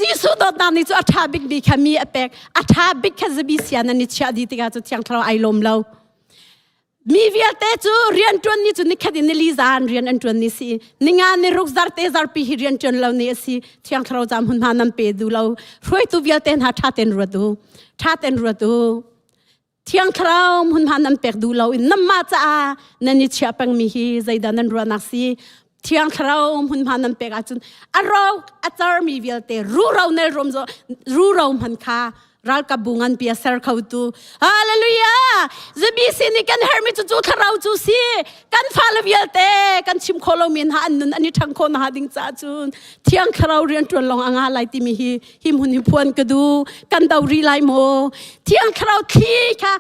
ยิสุดตอนนี้จูอัฐาบิกบิกมีอเปกอัฐาบิกแค่จะบิเสียนันนิชาดีติกาจูเที่ยงทราวไอลมเรามีวิลเตจูเรียนจวนนี้จูนิคดินลิซานเรียนอันจวนนี้สินิงานในรุกซาร์เตซาร์ปีเรียนจวนเราเนี่ยสิเที่ยงทราวจำหุ่นมานันเปดูเรารวยตัววิลเตนหาท่าเต้นรัวดูเที่ยงทราวหุ่นมานันเปกดูเราอินน้ำมาจ้านันนิชาปังมีฮีใจดานันรัวนักสิเที่ยงคราวหุ่นพันนั้นเปกอาจุนเราอาจารย์มีวิลเตรู้เราในรมโซรู้เรามันค่ะรักกับบุงันเปียเซอร์เขาตูฮาเลลูยาจะบีสินี่กันเฮอร์มิจูคราวจูซีกันฟาลวิลเตกันชิมโคโลมินหาอันนั้นอันนี้ทั้งคนหาดิ้งจ้าจุนเที่ยงคราวเรียนจวนลงอ่างอะไรที่มีหิมหุ่นหิพวนกระดูกันดาวรีไลโมเที่ยงคราวขี้ค่ะ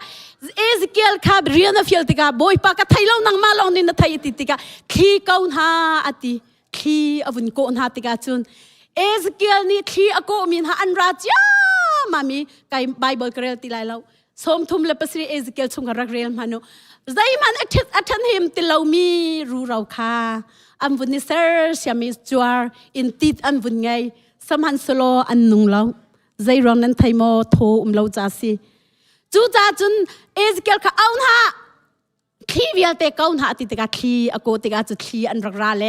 เอสเกลค่ะเรียนฟิลติกาบอยปากไทยเรานังมาลองนี่นะไทยติกาขี้เกาหาอติขี้อวุนโกนหาติกาจุนเอสเกลนี่ขี้อโกมินหาอันราจ้ามามีไกไบเบิลเกลียติไลเราสมทุมเลปสรีเอสเกลชงรักเรียนมานุใจมันอัฐันหิมติเรามีรู้เราค่ะอันวุนิเซอร์เสียมิจวาร์อินติดอันวุนไงสมันสโลอันนุงเราใจร้อนนั้นไทยโมโทเราจ้าสิจูจ้าจุนเอสเกลข้าเอาหน้าขี้วิลเตก้าวหน้าติดกับขี้อโกติกาจุดขี้อันรักราเล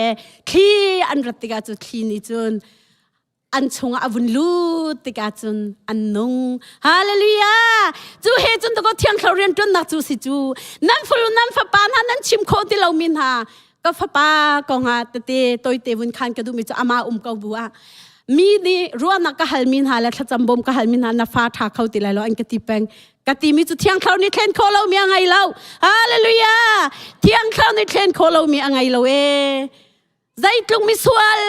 ขี้อันรัติกาจุดขี้นี่จุนอันชงอาวุนลูติกาจุนอันนงฮาเลลูยาจูเฮจุนตะก็เที่ยงเขาเรียนจนนักจูสิจูนั่นฟลุนั่นฟ้าปานั่นชิมโคติเรามินหาก็ฟ้าปากองหาเตตัวเตวุนคันกระดูมิจูอามากบัวมีนี่รัวนักกะฮัลมินหาและถ้าจำบ่มกะฮัลมินหานาฟ้าทาเขาติไลเราอันกติแปงกติมีจุดเที่ยงเขานี่เทนโคเรามีอะไรเราฮาเลลูยาเที่ยงเขานี่เทนโคเรามีอะไรเราใจลุงมิสวล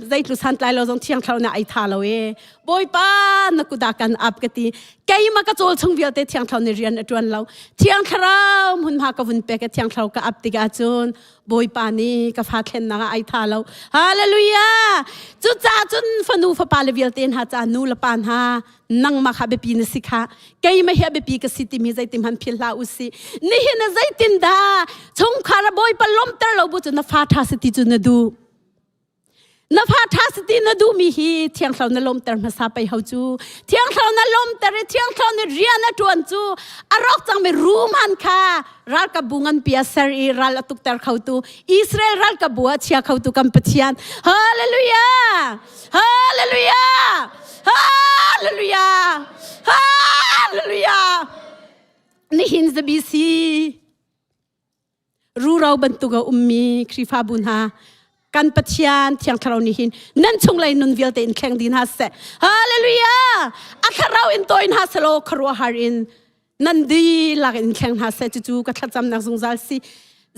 ใจลุสันไลเราจงเที่ยงเขาเนี่ยไอทาเราบอยป้านักกุดากันอับกติแกยมากระโจลชงวิลเตเที่ยงเขาเนี่ยเรียนจวนเราเที่ยงเขาหุ่นพากวุนเปกเที่ยงเขาก็อับติกาจุนบอยป้านี่ก็ฟาดเล่นนักไอทาเราฮาเลลูยาจุดจ้าจุนฟนูฟปาเลวิลเตนหาจานูละปานหานังมาขับปีนสิคะแกยมาเฮียเบปีกสิติมีใจติมันพิลาอุสินี่เห็นใจตินดาชงคาราบอยปล้มเตอร์เราบุจุนฟ้าทาสติจุนดูนฟ้าทาสตินดูมีฮีเที่ยงเขานล้มเตอร์มาซาไปเฮาจูเที่ยงเขานล้มเตอร์เที่ยงเขานเรียนจวนจูอารอกจังไม่รู้มันค่ะรักกับบุงันเปียเซรีรัลตุกเตอร์เขาตูอิสราเอลรักกับบัวเชียเขาตูกัมพูชีนฮาเลลูยาฮาเลลูยาฮาเลลูยาฮาเลลูยานี่หินจะบีซีรู้เราบรรทุกอุมมีครีฟาบุญฮากันปัจจัยที่ยังคราวนี้หินนั่นชงเลยนุนวิลเตอินแข่งดินฮาเสฮาเลลูยาอัคราอินตัวอินฮาสโลครัวฮารินนั่นดีหลักอินแข่งฮาเสจู่ๆก็ทัดจำนักสงสารสิ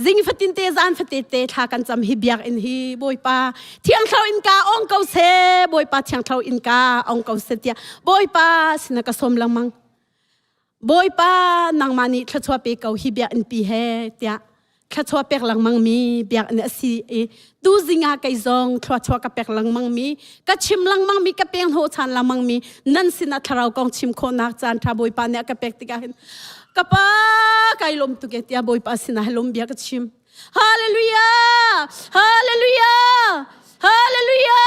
จิงฟัดตินเตจานฟัดเตทากันจำฮิบยักอินฮีบอยป้าที่ยังคราวอินกาองเกาเสบอยป้าที่ยังคราวอินกาองเกาเสตียบอยป้าสินักสมลังมังบอยป้านางมานิทัชวเปกเอาฮิบยักอินปีเฮตียทัชวเปกลังมังมีเบียกเนสีดูจิงาไกซองทัชวกับเปกลังมังมีกัชิมลังมังมีกับเปียงโหชันลังมังมีนั่นสินัทเรากองชิมโคนักจานทาบอยป้าเนี่ยกับเปกติกาเห็นกับป้าไกลลมตุเกตียบอยป้าสินะลมเบียกชิม ฮาเลลูยาฮาเลลูยาฮาเลลูยา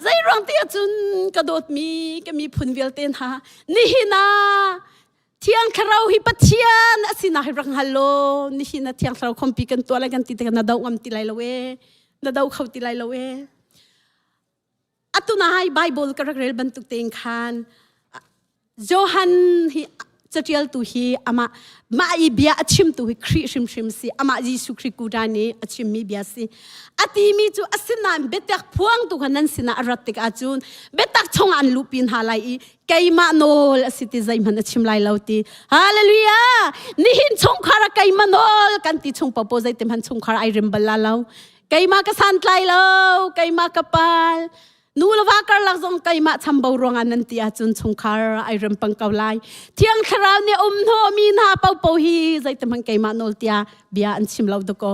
ใจร้องเตียจุนกระโดดมีก็มีพุนเวลเตนหานี่ฮินาเที่ยงคราวฮิปัทยานสินะฮิรังฮัลโลนี่ฮินาเที่ยงคราวคอมพิกันตัวอะไรกันติดกันนาดาวอัมติไลละเวนาดาวเขาติไลละเวอัตุนาให้ไบเบิลกระเรลบันตุกเตงคานโจฮันฮิจะเรียลตุฮีอามาอีเบียชิมตุฮีคริชิมสิอามาจีสุคริกูดานีชิมมีเบียสิอาตีมีจูอาสินามเบตักพวงตุกันนั้นสินะอรัตติกอาจูนเบตักชงอันลูปินฮาไลอีไกมาโนลสิติใจมันชิมไลลาวตีฮาเลลูยานี่หินชงคาราไกมาโนลกันติชงปะโปใจเต็มหันชงคาราไอริมบัลลาลาวไกมากสันไลลาวไกมากปาลนูลวากรลักซงไกมาทำบารวงอันนันติอาจุนชงคาร์ไอเริมปังเกาไลเที่ยงคราวเนี่ยโนมีนาเป่าฮีใจแต่มันไกมาโนลเตียเบียอันชิมลาวดก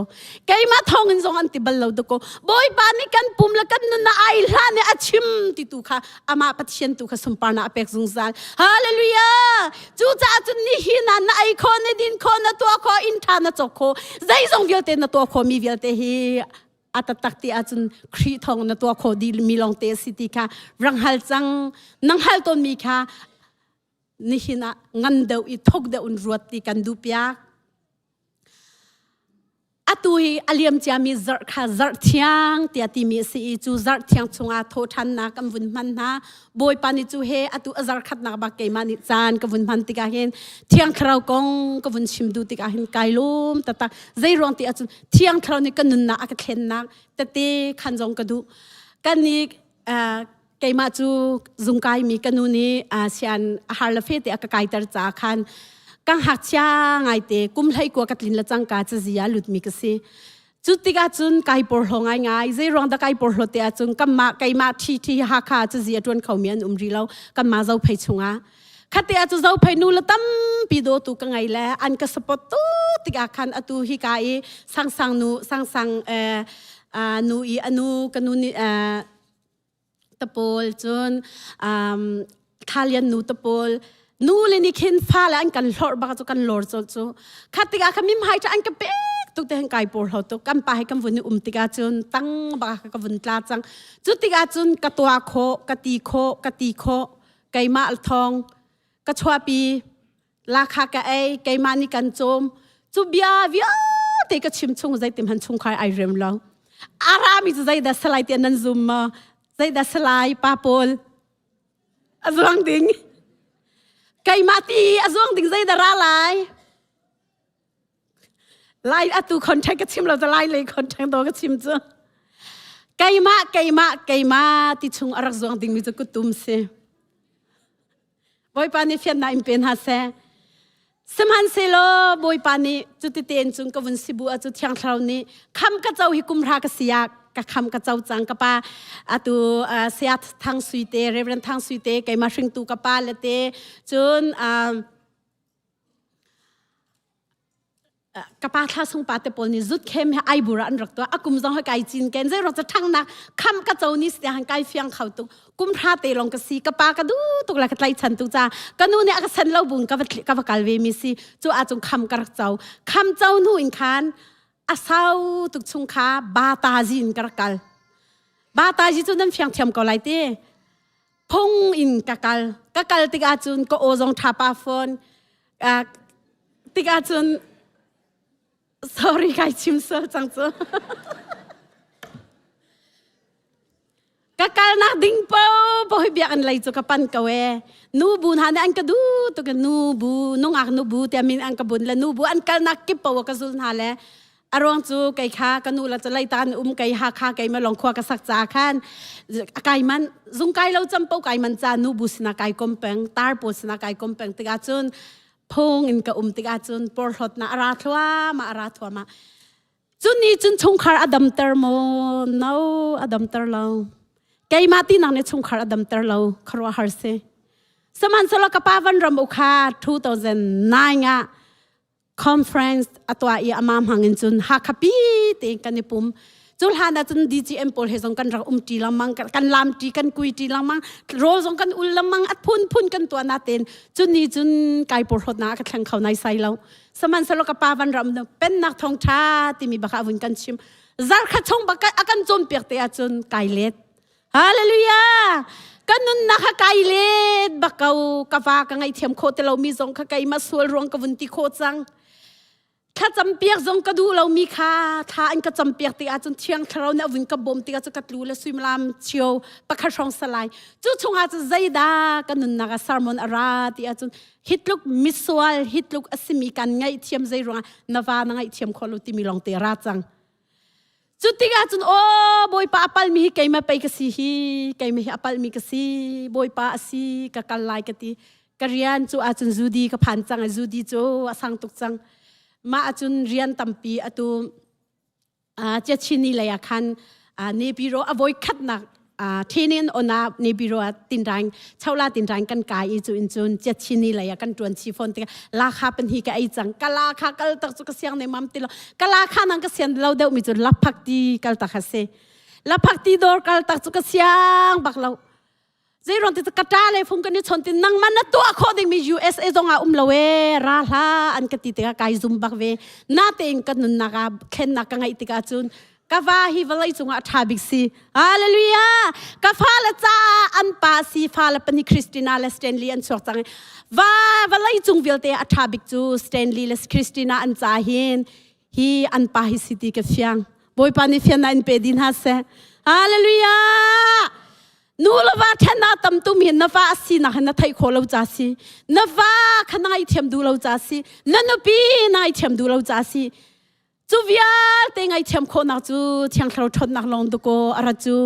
ไกมาทองอินซงอันติบัลลาวดกบอยปานิกันปุ่มละกันนุนไอลาเนี่ยชิมติตุค่ะอามาปัทเชียนตุค่ะสมปานาเปกซุงซานฮาเลลูยาจูจ่าจุนนี่ฮินันไอคอนดินคอนตัวคออินทานะจกโคใจซงเวลเตนตัวคอมีเวลเตฮีอาตตักตีอาจุนครีทองนตัวโคดีมีลองเตสิติค่ะรังฮัลจังนังฮัลตนมีค่ะนี่หินะงันเดาอีทกเดาอุนรวดตีกันดูเปียอาตุยอาเลียมจามีจัดค่ะจัดเทียงเตียตีมีสิจูจัดเทียงชงอาโททันนักำวุนมันนะบอยปานิจูเฮอาตุจัดขัดนักบักเกมานิจานกำวุนมันติกาเห็นเทียงคราวกงกำวุนชิมดูติกาเห็นไกลุมตะตาใจรองตีอาจุนเทียงคราวนี้กันนุนนักอักเทนนักแต่ตีขันจงกระดูกันนี้ไกมาจูจุงไกมีกันนุนี้เชียนฮาร์ลเฟติอักไกตร์จากขันกังหักช้าไงเตะกุมไหลกว่ากัดลินละจังกาจะเสียหลุดมีกสิจุดที่กาจุนไก่ปอร์หงไงใจรองตะไก่ปอร์หเตะจุนกัมมาไก่มาที่หักขาจะเสียจวนเขาเมียนรีเรากัมมาเจ้าไปชงอ่ะขัดเตะจุเจ้าไปนูละตั้มปีโดตุกังไงแหละอันก็สปอตตุติกาคันอตุฮิกายสังนูสังนูอีอนูกันูนี่ตะโพลจนทาเลียนนูตะโพลนูเลนิคินฟ้าและอันกันหลอดบักจุกันหลอดจุขัดติกาขมิมหายจะอันก็เป็กตุกเตงไก่ปอร์หตุกันไปให้กันวุ่นติกาจนตั้งบักกันวุ่นตลาดจังจุดติกาจนกตัวโคกตีโคไก่มาทองกชัวปีราคากะไอไก่มานี่กันโจมจุบยาวิอาเตกชิมชงใจเต็มหันชงคายไอเรมเราอารามิจะใจดัสไลเตียนันซุมมาใจดัสไลปาโปลอซวงดิงไก่มาตีอซวงดิงใจดาราไลอตุคนใช้กระชิมเราจะไล่เลยคนใช้ตัวกระชิมจ้ะไก่มาที่ชงอารักซวงดิงมีจะกุตุมเสบอยปานีเฟียนน่าอิมเป็นฮาเซสมันเซโลบอยปานีจุดที่เตียนจุงกวนสิบูอาจุดที่ยังคราวนี้คำกระเจ้าฮิกุมรากเสียกคำกระเจ้าจังกะปาอาตุเสียทางสุยเตเรเวนทางสุยเตไก่มาชิงตูกะปาเลเตจนกะปาท่าสงปาเตปอลนี่จุดเข้มให้ไอบุระอันรักตัวอากุมจังให้ไก่จีนแกนใจเราจะทั้งนักคำกระเจ้านี่เสียหันไก่เฟียงเขาตุกุมพระเตลงกสีกะปากระดูตุกละกะไลฉันตุจ้ากันนู่นเนี่ยอาศันเล่าบุญกับกัลเวมิซีจูอาจงคำกระเจ้าคำเจ้านู่นคันอาสาวตุกชุงคาบาตาจินกระกัลบาตาจิจุนั้นเฟียงเทียมก็ไลเตพงอินกะกัลติกาจุนก็โอจงทับอาฟอนติกาจุนsorry ไก่ชิมเซอร์จังจ้ะกะกัลนักดิ้งเป้าพอให้เบียกันเลยจุกปันกะเวนูบูนหาเนี่ยอันกระดูตุกันนูบูน้องอักนูบูแต่มีอันกระบุนและนูบูอันกัลนักกิบเป้ากระสุนหาและอารมณ์จูไก่ขากันนูเราจะไล่ตานไก่หาขาไก่มาลองคว้ากระสักจาขันไก่มันจุงไก่เราจำเป้าไก่มันจานูบูสนาไก่กอมเปงตาร์ปูสนาไก่กอมเปงติกาจุนพงอินกะติกาจุนปอร์หดนาอาราทัวมาจุนนี้จุนชงคาร์อดัมเตอร์โมno อดัมเตอร์เราไก่มาตีนังเนี่ยชงคาร์อดัมเตอร์เราครัวฮาร์เซสมันสโลกปาวันรำอุคา2009อ่ะconference ตัวอีอามามหังอินจุนฮักปีเตงกันนิปุ่ม จุลหานะจน DGM ปอลเฮซงกันรักตีละมังกันลามตีกันกุยตีละมังโรซงกันอุลละมังอัดพุ่นกันตัวนาเตนจุนนี้จุนไก่ปอลหดนากันแข่งเขาในไซเราสมันสโลกปาวันรำเนเป็นนักท่องชาที่มีบักอาวุนกันชิมจักขชงบักอากันจมเปียกเตียจุนไก่เล็ดฮาเลลูยากันนุนนักไก่เล็ดบักเอากะฟ้ากันไอเทียมโคตรเรามีซงขไก่มาสวลรวงกับวุนติโคจังข้าจำเปียกซงกระดูเรามีค่าถ้าอันก็จำเปียกตีอาจนเชียงเราเนี่ยวิ่งกระบมตีอาจจะกัดรูและสุยมลามเชียวปะคาชองสลายจู่ชงอาจจะใจดากันนุนนักสารมอนอาราตีอาจจะฮิตลุกมิสวลฮิตลุกอสิมีกันไงเทียมใจรังนวานังไอเทียมคนลุติมีลองเตราจังจุดที่อาจจะโอ้บอยป้าปัลมีไก่มาไปกสิฮีไก่มาอัปัลมีกสิบอยป้าสิกะกันไลกติกะเรียนจู่อาจจะจูดีกะพันจังจูดีจู่สังตุกจังมาอาจุนเรียนตั้มปีอาตุเจ้าชินีเลยคันเนบิโรอโวยคัดนักเทนินอนาเนบิโรตินรังชาวลาตินรังกันกายจุนเจ้าชินีเลยกันจวนชีฟอนติลาคาเป็นฮีกไอจังกลาคากัลตักสุกเสียงในมัมติโลกลาคานังกเสียงเราเดามีจุนลับพักดีกัลตักเสลับพักดีดอร์กัลตักสุกเสียงบักเราใจร้อนติดกระจายเลยฟุ้งกันนี่ชนตินังมันนั่นตัวโคดิมี USA ตรงอาลาเวราลาอันกติดกายซุมบักเวน่าเต็งกันนุนนักเข็นนักไงติกาจุนกาฟาฮิวลายจุงอาทาบิกซีฮาเลลูยากาฟาละจ้าอันปาซีฟาละปนิคริสตินาและสเตนลีอันสวกจังวลายจุงวิลเตอาทาบิกจูสเตนลีและคริสตินาอันจ้าหินฮีอันปาฮิสิติกเฟียงบอยปานิเฟียนันเปดินฮาเซฮาเลลูยานูลว่าแทนนาตำตุมีนว่าสินะนไทยโคเราจ้าสินว่าขณะไอเทียมดูเราจ้าสินันปีนไอเทียมดูเราจ้าสิจูวิอาเต็งไอเทียมโคนักจูเทียงเราทนนักลงดูโกอาราจู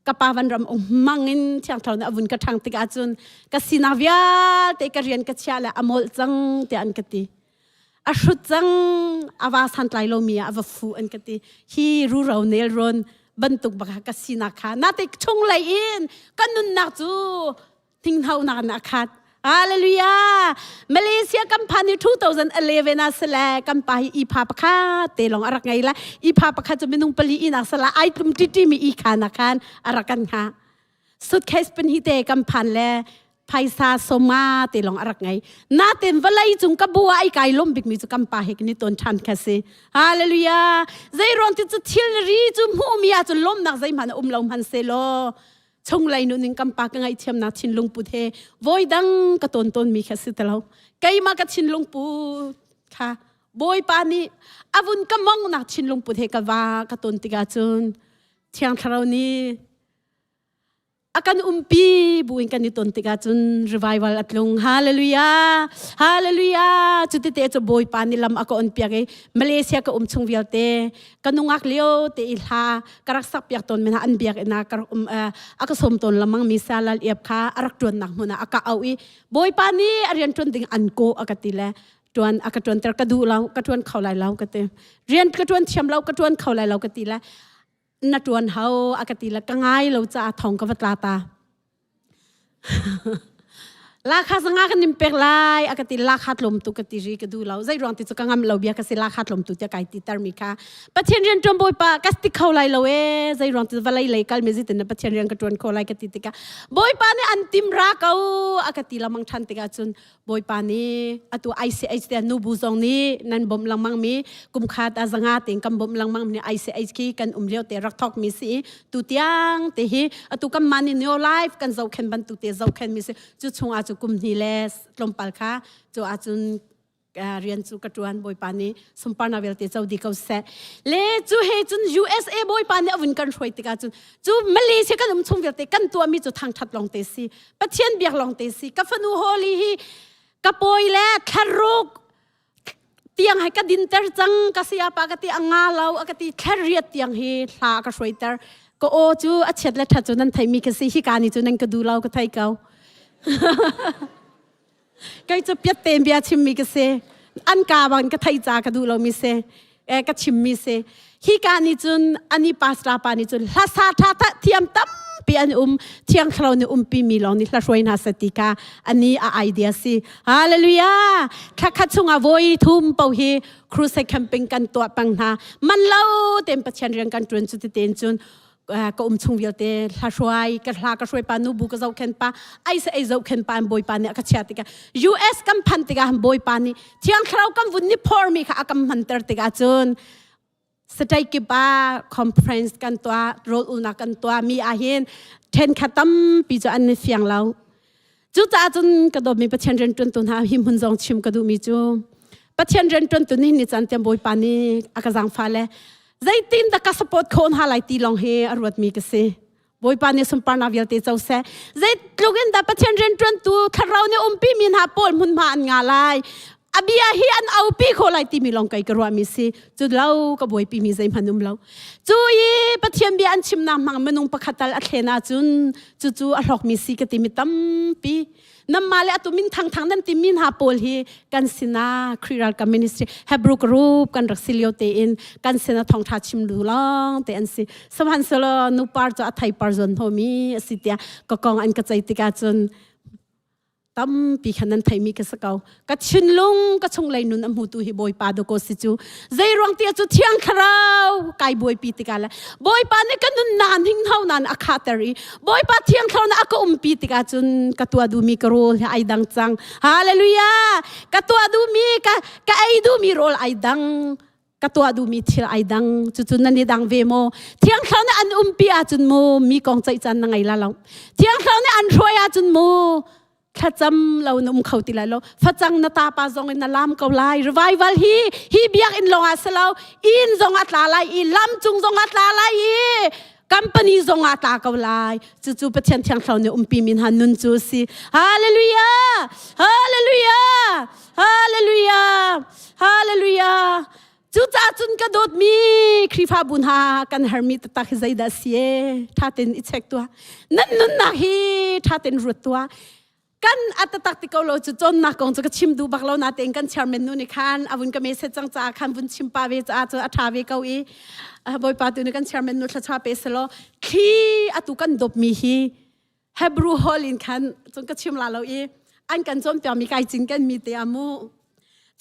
กับปาวันรำองมังอินเทียงเราเนี่ยวุ่นกระทังติกาจุนกับสินาวิอาเตกเรียนกับเชียร์และอมลจังเตอันกติอาชุดจังอาวาสันไลโลมีอาวฟูอันกติฮีรูเราเนลรอนบรรทุกบักกัสินักขานาติชงไหลอินกันนุนนักจูทิ้งเท่านักขาดฮาเลลูยามาเลเซียกัมพันธ์2011น่ะสละกัมปะอีพาปะคาเตลองอารักไงละอีพาปะคาจะเป็นนุ่งปลีอินักสละไอตุมติมีอีขานักขันอารักกันค่ะสุดแค่เป็นฮิเตกัมพันธ์และไพศาสมาเตลองอารักไงนาเต็มวลัยจุงกับบัวไอไก่ล้มบิกมีจุกัมปะเฮกนิตนชันแค่สิฮาเลลูยาใจร้อนที่จะทิลรีจุมหูมีอาจุล้มนักใจมันลมหันเซโลชงไหลนุนิงกัมปะกังไอเทียมนักชินลุงปุเทวอยดังกระต้นมีแค่สิตเราไกมากระชินลุงปุค่ะบอยปานีอาวุนกำมองนักชินลุงปุเทกว่ากระต้นติกาจุนเทียงคราวนี้อาการปีบุญกันนี่ต้นติกาจุน revival อัดลงฮาเลลูยาฮาเลลูยาจุดที่เตะจะบอยปานิลำอาการเปียกมาเลเซียก็ชงวิลเตกันนุ่งอักเลี้ยวเตอิลากระรักสักเปียกต้นมันอันเบียกนักอากาศสมต้นละมังมีซาลาเอียบค่ะอารักจวนนักมุนะอากาเอาอีบอยปานีเรียนจวนดิ่งอันโกอากาติเลจวนอากาจวนเตะกระดูเรากระจวนเข่าไหลเรากระเตเรียนกระจวนเทียมเรากระจวนเข่าไหลเรากระติเลนัดวันเฮาอากาศละกังไงเราจะทองกับวัตราตาลาคาสังอากันนิมเปกไลอากาศลาคาลมตุกติรีกดูเราใจร้อนติดสุกังเราเบียกสิลาคาลมตุจะไกติตาร์มิกาปะเทียนเรียนจมบอยปากัสติเขาไลเราใจร้อนติดวันไลเลยกัลเมจิตินปะเทียนเรียนกระจวนเขาไลกติติกาบอยปานี่อันติมรักเอาอากาศละมังทันติกาจุนบอยปานี่อตัว ICH เดียนูบูซองนี้นันบ่มลังมังมีกุมขาดอาสังอาติงกัมบ่มลังมังมี ICH คีกันเลี้ยวเตรักทอกมีสิตุเตียงเตหีอตัวกัมมันin your lifeกันเจ้าเข็นบันตุเตเจ้าเข็นมีสิจุดชงอาจุกุมนี่เลสลมปัลค่ะจูอาจุนเรียนจูกระจวนบอยปานีสมปานาเวลเตเจ้าดีเขาเสเลจูเฮจุน USA บอยปานีอวินกันช่วยติกาจุนจูมาเลเซียกันชงเวลเตกันตัวมีจูทางทัดลองเตซีปะเทียนเบียกลองเตซีกัฟนูโฮลีฮีกะปอยและคารุกเตียงให้กระดินเตอร์จังกะเสียปากติอังาเราอกติแคเรียเตียงฮีลากระช่วยเตอร์ก็โอจูอัจฉริยะทัดจูนั้นไทยมีกสิฮิกานิจูนั้นก็ดูเราก็ไทยเก่าก็จะเปียเต็มเบียชิมมีกสิอันกาบันก็ไทยจาก็ดูเรามีเสก็ชิมมีเสฮิกานิจูนอันนี้ปาสตาปานิจูนลาซาทาเทียมตั้มปี ปีอันเที่ยงคราวนี่ปีมีลองนี่ละช่วยนาสติกาอันนี้ไอเดียสิฮาเลลูยาถ้าขัดชงอโวยทุ่มเป่าฮีครูใส่แคมเปญกันตัวปังนามันเล่าเต็มประชันเรื่องกันจนสุดเต็มจนก็ชงวิลเตละช่วยก็ลาก็ช่วยปานูบุกเจ้าเข็นปาไอเสไอเจ้าเข็นปาบอยปาเนี่ยก็เชียติกา US กัมพันติกาบอยปานี่เที่ยงคราวกัมวุ่นนี่พอร์มีค่ะกัมพันเตอร์ติกาจนสไตล์กิบาคอนเฟรนซ์กันตัวโรลอุนักกันตัวมีอาเห็นเทนขัดตั้มปีจอันนี้เฟียงเราจู่จ้าจนกระโดดมีประชันเรนตุนตุนหาหิมหุ่นจงชิมกระดูมีจู่ประชันเรนตุนตุนนี่นิจันเตียมบอยปานี่อากาจังฟ้าเลยใจตีนตะกัสปอร์ตคนหาไหลตีลองเฮอรวดมีกษีบอยปานี่สมปานาวิลเตเจ้าเสใจลูกอินดาประชันเรนตุนตุทเราเนี่ยปีมินหาปอลมุนมาอันงาไลอาบียาฮีอันเอาปีโคไลตีมีลองไกกรัวมิสิจุดเล่าก็บวยปีมีใจพันุมเล่าจุยปะเทียมบีอันชิมน้ำมังมนุงปะขัดตัลอัเทนาจุนจู่อรอกมิสิกติมิตั้มปีน้ำมาเลอตุมินทางนั้นติมินหาโพลฮีกันสินาคริรัลกัมมินิสทรีเฮบรูกรูปกันรักซิลิโอเตอินกันสินาทองทัชิมดูลองเตอันสิสมหันสโลนุปาร์จอัทไทปาร์จนโฮมีสิเตียก็กองอันกระใจติกาจนตั้มปีขนาดไทยมีกษัตริย์กัดชินลุงกัดชงไหลนุนอมูตุฮิบอยปาดโกสิจูใจรวงเตียจูเที่ยงคราวไก่บอยปีติกาละบอยปานี่กันนุนนานหิ้งเท่านั้นอาคาตรีบอยปาเที่ยงคราวนั้นก็ปีติกาจุนกัตัวดูมีกโรลไอดังจังฮาเลลูยากัตัวดูมีกไอดูมีโรลไอดังกัตัวดูมีเทียไอดังจุนันนี่ดังเวโมเที่ยงคราวนั้นอันปีอาจุนโมมีกองใจจันนังไงละเราเที่ยงคราวนั้นอันรวยอาจุนโมถ้าจำเราหนุ่มเขาติละเราฟัดจังนาตาปาจงอินลามเขาไล่ revival ฮีเบียกอินลงอาเซลาอินจงอัตลาไลอิลามจุงจงอัตลาไลกัมปานีจงอัตลาเขาไล่จู่ๆประเทศที่เขาเนี่ยปีมินฮันนุนจูซีฮาเลลูยาฮาเลลูยาฮาเลลูยาฮาเลลูยาจู่จ้าจุนกระโดดมีครีฟาบุญหากันฮาร์มิตตักใจดัสเย่ท่าเต้นอิเช็กตัวนั่นนุนนาฮีท่าเต้นรุดตัวกันอัตตักติกาโลจุดจนนักกงจะก็ชิมดูบักเราหน้าเต็งกันเชอร์เมนูนี่คันอาวุธก็ไม่เสร็จจังจ้าคันวุ้นชิมปาเวจ้าจะอัฐาเวเกาอีบอยปาตุนี่กันเชอร์เมนูทัชชาเปสโลขี้อัตุกันดบมีฮีเฮบรูฮอลินคันจนก็ชิมลาเราอีอันกันจนเปียมีไก่จิงกันมีเตียมู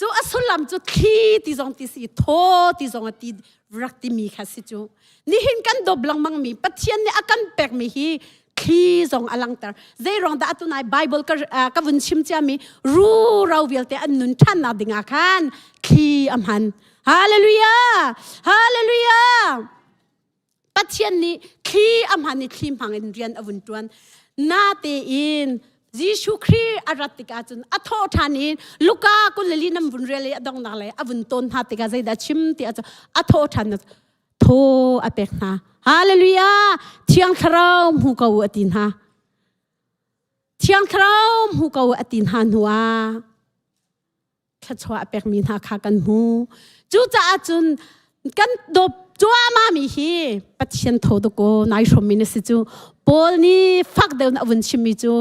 จูอสุลัมจูขี้ที่จงที่สีโทที่จงที่รักที่มีค่ะสิจูนี่เห็นกันดบลังมังมีปัจเจียนเนี่ยอากันแปลกมีฮีขี้จงอลังตาใจรองดาตุนายไบเบิลก็วุ่นชิมจามีรู้เราเวลเตอันนุนท่านนาดิงอาคันขี้อัมหันฮาเลลูยาฮาเลลูยาปัจเจียนนี้ขี้อัมหันนี่ขี้มังอินเรียนอวุนตวนนาเตอินยิชูครีอารัติกาจุนอัทโทธานินลูกากุลลีนัมบุนเรลีอดองนาเลอวุนตนฮาติกาใจดาชิมติอาจอัทโทธานโทอเปกนาฮาเลลูยาเที่ยงคราวหูกาวอตินฮาเที่ยงคราวหูกาวอตินฮานัวขัดชัวอเปกมีนาคากันหูจู่จ้าจุนกันดบจัวมามีฮีปัจเจียนโทดโกนายชมินสิจูปอลนี่ฟักเดินอวุนชิมิจู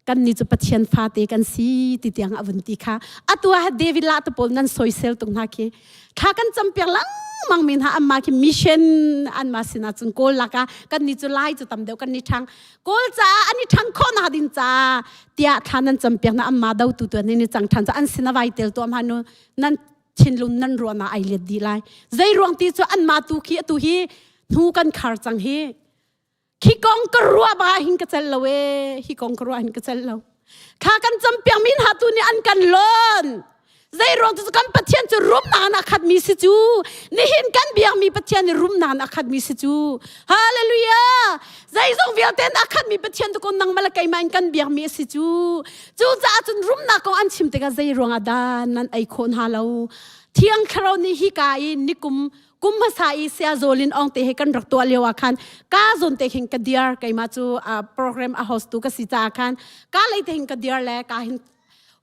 กันนี่จูปัจเจียนฟาเตกันสีติเตียงอวุนติค่ะอัตัวเดวิดลาตปอลนั้นซอยเซลตรงนักเคข้ากันจำเปียงลังมังมินหาอันมาคิมิชชั่นอันมาสินะจนโกลลักะกันนี่จะไล่จะทำเดียวกันนี่ทางโกลจ้าอันนี้ทางคนหาดินจ้าเตียท่านั้นจำเปียงนะอันมาดาวตัวนี่จังทันจะอันสินะไว้เตลตัวมาโนนั่นชินลุนนั่นรัวนะไอเลียดีไลใจรวงตีจะอันมาตุขี้ตุฮีนูกันขาดจังฮีขี้กองกรัวบาหินกระเจลเลวขี้กองกรัวหินกระเจลเลวข้ากันจำเปียงมินหาตุนี่อันกันล้นใจรองจะกันปัจเจียนจะรุมนานอาคัดมีสิจูนี่เห็นกันเบียงมีปัจเจียนรุมนานอาคัดมีสิจูฮาเลลูยาใจทรงเวียเตนอาคัดมีปัจเจียนทุกคนนั่งมาละไกมันกันเบียงมีสิจูจูจ้าจนรุมนาก็อันชิมแต่ก็ใจรองอาดานั่นไอคนฮาเลวเที่ยงคราวนี้ฮิกายนิกุมภาษาอิสยาโซลินองเตะกันรักตัวเลียวอาคันก้าจนเตะเห็นกระเดียร์ไกมาจูโปรแกรมอาโฮสตูก็สิจาคันก้าเลยเตะเห็นกระเดียร์แลก้าเห็น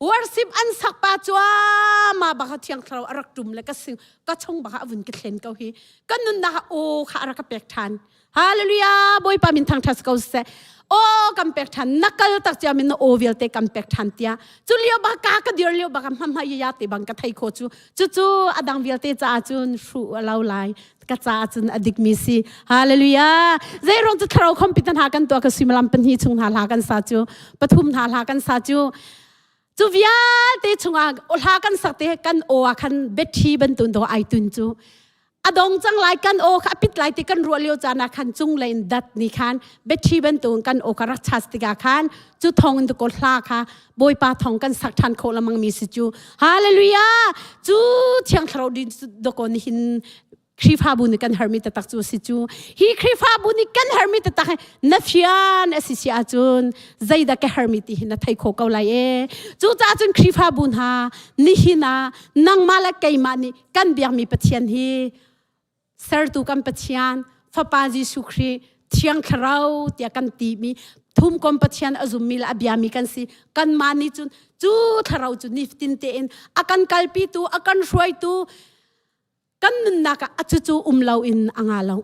worship an sak pa chwa ma ba kha thiang thro arak tum le ka sing ka chong ba avun ke thlen ko hi kan nun na o kha arak ka pek than hallelujah boy pa min thang thas ko se o kam pek than nakal tak cha min o vil te kam pek than tia chu lio ba ka dir lio ba kam ma ya te bang ka thai kho chu adang vil te cha chun shu lau lai ka cha chun adik mi si hallelujah zai rong chu thro khom pitan ha kan to ka simalam pan hi chung ha kan sa chu pathum ha kan sa chu chu via te chunga ol ha kan sak te kan o khan bethi ban tun do ai tun chu adong chang lai kan o kha pit lai te kan ro leo chana khan chung lein dat ni khan bethi ban tun kan o ka rak chas ti ga khan chu thong in ko hla kha boi pa thong kan sak than kho lamang mi si chu hallelujah chu thiang thro din do ko ni hin khrifa bu ni kan hermit tak chu si chu hi khrifa bu ni kan hermit tak na fian asisia chun zaida ke hermit hi na thai kho ko lai e chu cha chun khrifa bun ha ni hi na nang mala kai ma ni kan biang mi pathian hi sar tu kan pathian fa pa ji sukhri thiang thrau tia kan ti mi thum kom pathian azum mil abia mi kan si kan mani chun chu thrau chu niftin te in akan kalpi tu akan roi tu kan naka achu umlau in angalo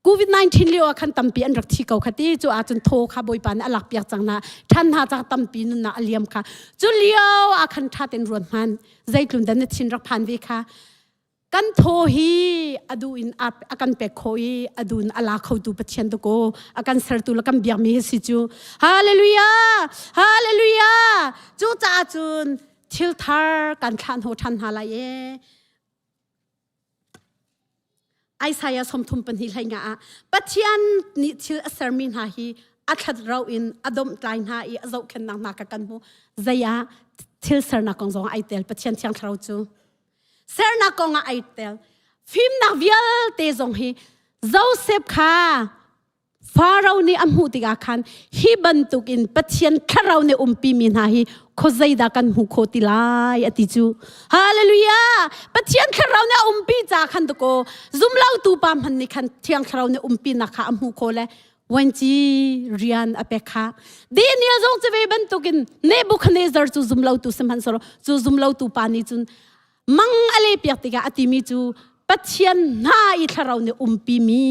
covid-19 leo khan tampi an rak thi kau khati chu a chun tho kha boi pan alak piak changna than ha cha tampi nu na aliam kha chu leo a khan tha ten ron man zaitlun dan thin rak phan vi kha kan tho hi adu in akan pe khoi adun ala khau tu pathian to ko akan sar tu lakam biak mi si chu hallelujah hallelujah chu cha chun thil thar kan khan ho than ha la ye Isaiah somthum pan hi lai nga pathian ni thil sermon ha hi athat rau in adom line ha I azau khen nang ka kan mu zaya thil ser na kong zong aitel pathian thiang thrau chu ser na kong aitel phim na vial te zong hi Joseph kha Pharaoh ni amhu tiga khan hi bantuk in pathian kharau ne umpi min ha hi khozaida kan hu khoti lai ati chu hallelujah pathian kharau ne umpi cha khan to ko zumlau tu pam han ni khan thiang kharau ne umpi na kha amhu khole wanchi rian apekha daniel zong che ve bantukin nebuchadnezzar chu zumlau tu samhan soro chu zumlau tu pani chun mang ale piak tiga ati mi chu pathian na I kharau ne umpi mi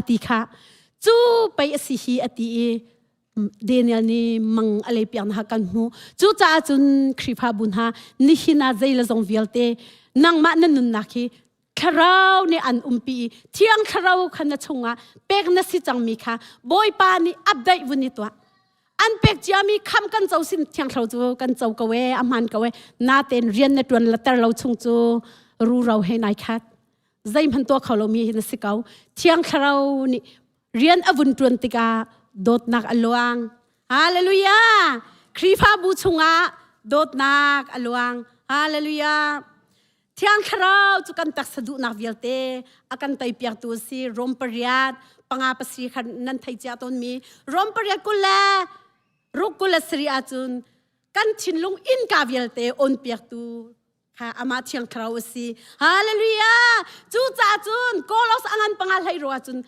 ati kha chu pai asi hi ati Daniel ni mang ale pian ha kan hu chu cha chun khrifa bun ha ni hina zaila zong vialte nang ma nan nun nakhi kharau ni an umpi thiang kharau khana chunga pek na si chang mi kha boy pa ni update vuni to an pek jami kham kan chau sin thiang khrau chu kan chau ka we amhan ka we na ten rian na tron latar lo chung chu ru rau he nai khat zai man to khalo mi hin sikau thiang kharau ni rian avun tron tika dot nak aluang hallelujah khrifa bu chunga dot nak aluang hallelujah thiang kharau chu kan tak sadu nak vialte akan tai piak tu si rom pariat panga pasri khan nan thai cha ton mi rom pariat kula rukula sri achun kan chinlung in ka vialte on piak tu kha ama thiang kharau si hallelujah chu cha chun kolos angan pangal hai ro achun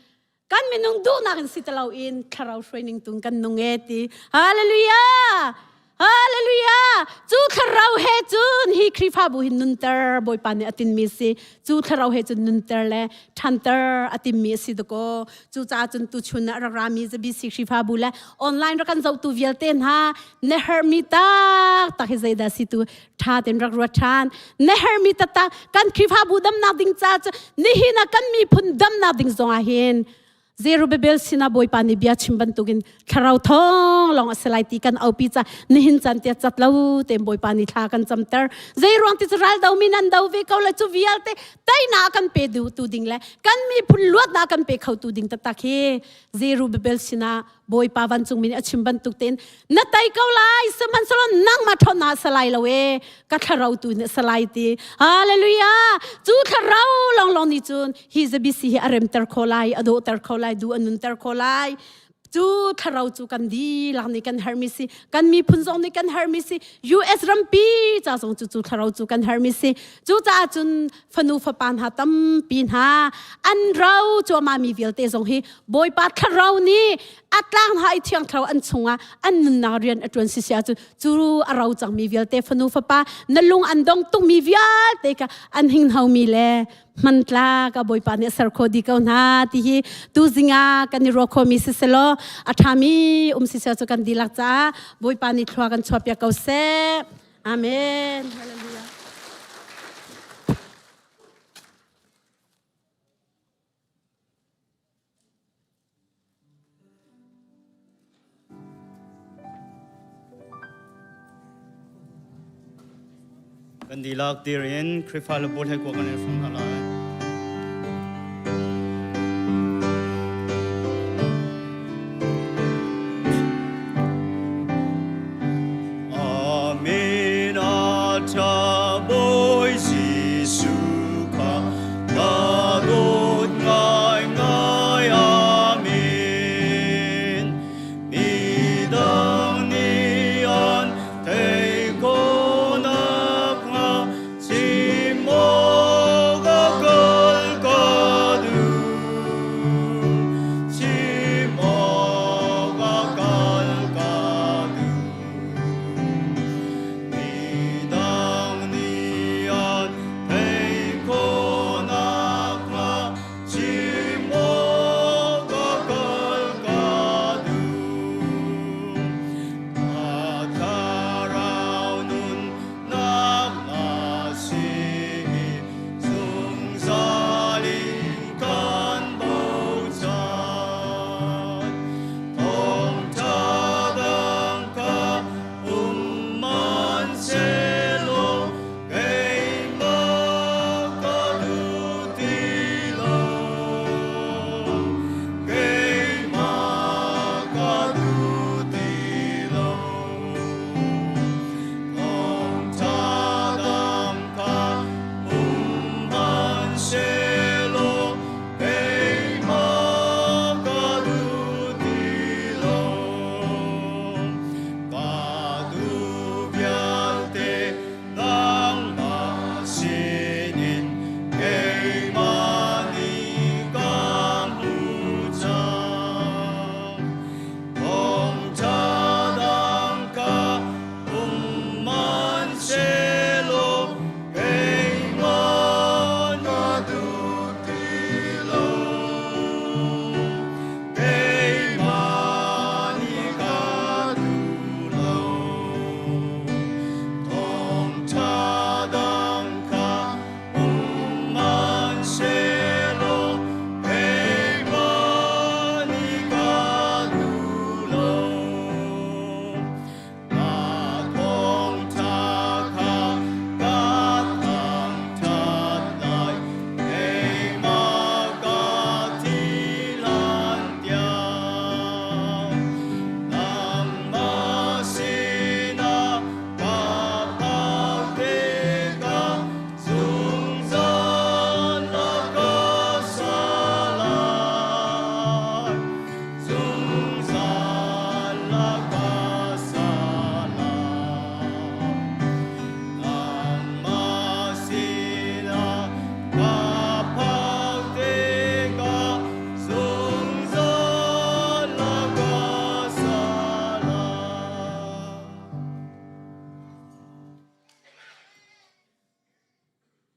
kan minung du na kan sitalau in kharau training tung kan nungeti hallelujah hallelujah chu kharau he chun hi khrifa bu hin nunter boy pan atin mi si chu kharau he chun nunter le thanter atin mi si doko chu cha chun tu chuna rami ze bi si khrifa bu le online ra kan zau tu vialten ha ne hermita ta he zaida si tu tha ten rak ro than ne hermita ta kan khrifa bu dam na ding cha ni hi na kan mi phun dam na ding zonga hin Zerubbabel sina boy pani bia chimban tugin kharau thong long asalaiti kan aupi cha nihin chan tia chatlau tem boy pani tha kan chamter zeirong ti ral dau minan dau ve kaula chu vialte tai na kan pe du tu ding le kan mi phun luat na kan pe khau tu ding ta takhe Zerubbabel sina boy pawan chung min achimban tukten na tai kaulai saman salon nang ma thona salai lawe ka kharau tu ne salai ti hallelujah chu kharau long long ni chun he is a busy arem ter kholai ado ter kholai du anun ter kholai chu kharau chu kan di lang ni kan hermisi kan mi phunzong ni kan hermisi US rampi cha song chu kharau chu kan hermisi chu cha chun phanu fa pan ha tam pin ha an rau chu ma mi vialte song hi boy pa kharau ni atlang hai thiang thau an chunga an narian atun sisia chu arau chang mi vial te fanu fa pa nalung andong tu mi vial te ka an hing hau mi le mantla ka boy pa ne sar khodi ka na ti hi tu zinga kan ni rokho mi siselo athami sisia chu kan dilak cha boy pa ni thwa kan chopya ka se amen hallelujah. Kan dilak dirin krifal bol hai ko kan from halai. Amen acha boy sisuka dadot ngai ngai amen midang nian te ko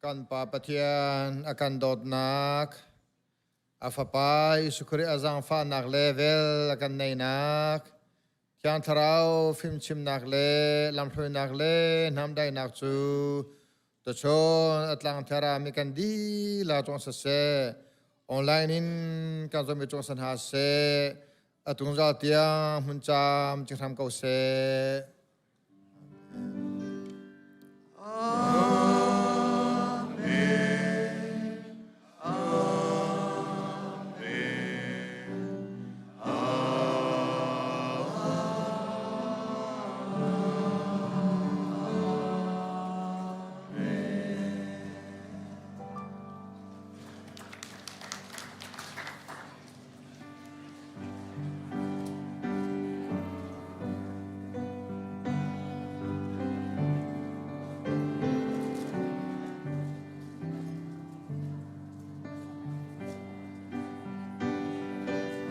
kan pa pathian akan dot nak afapai sukuri azang fa nak level akan nei nak kyang tharau phim chim nak le lam thloi nak le nam dai nak chu to chon atlang thara mi kan di la chong sa se online in kan zo mi chong san ha se atung za tia mun cham chi tham ko se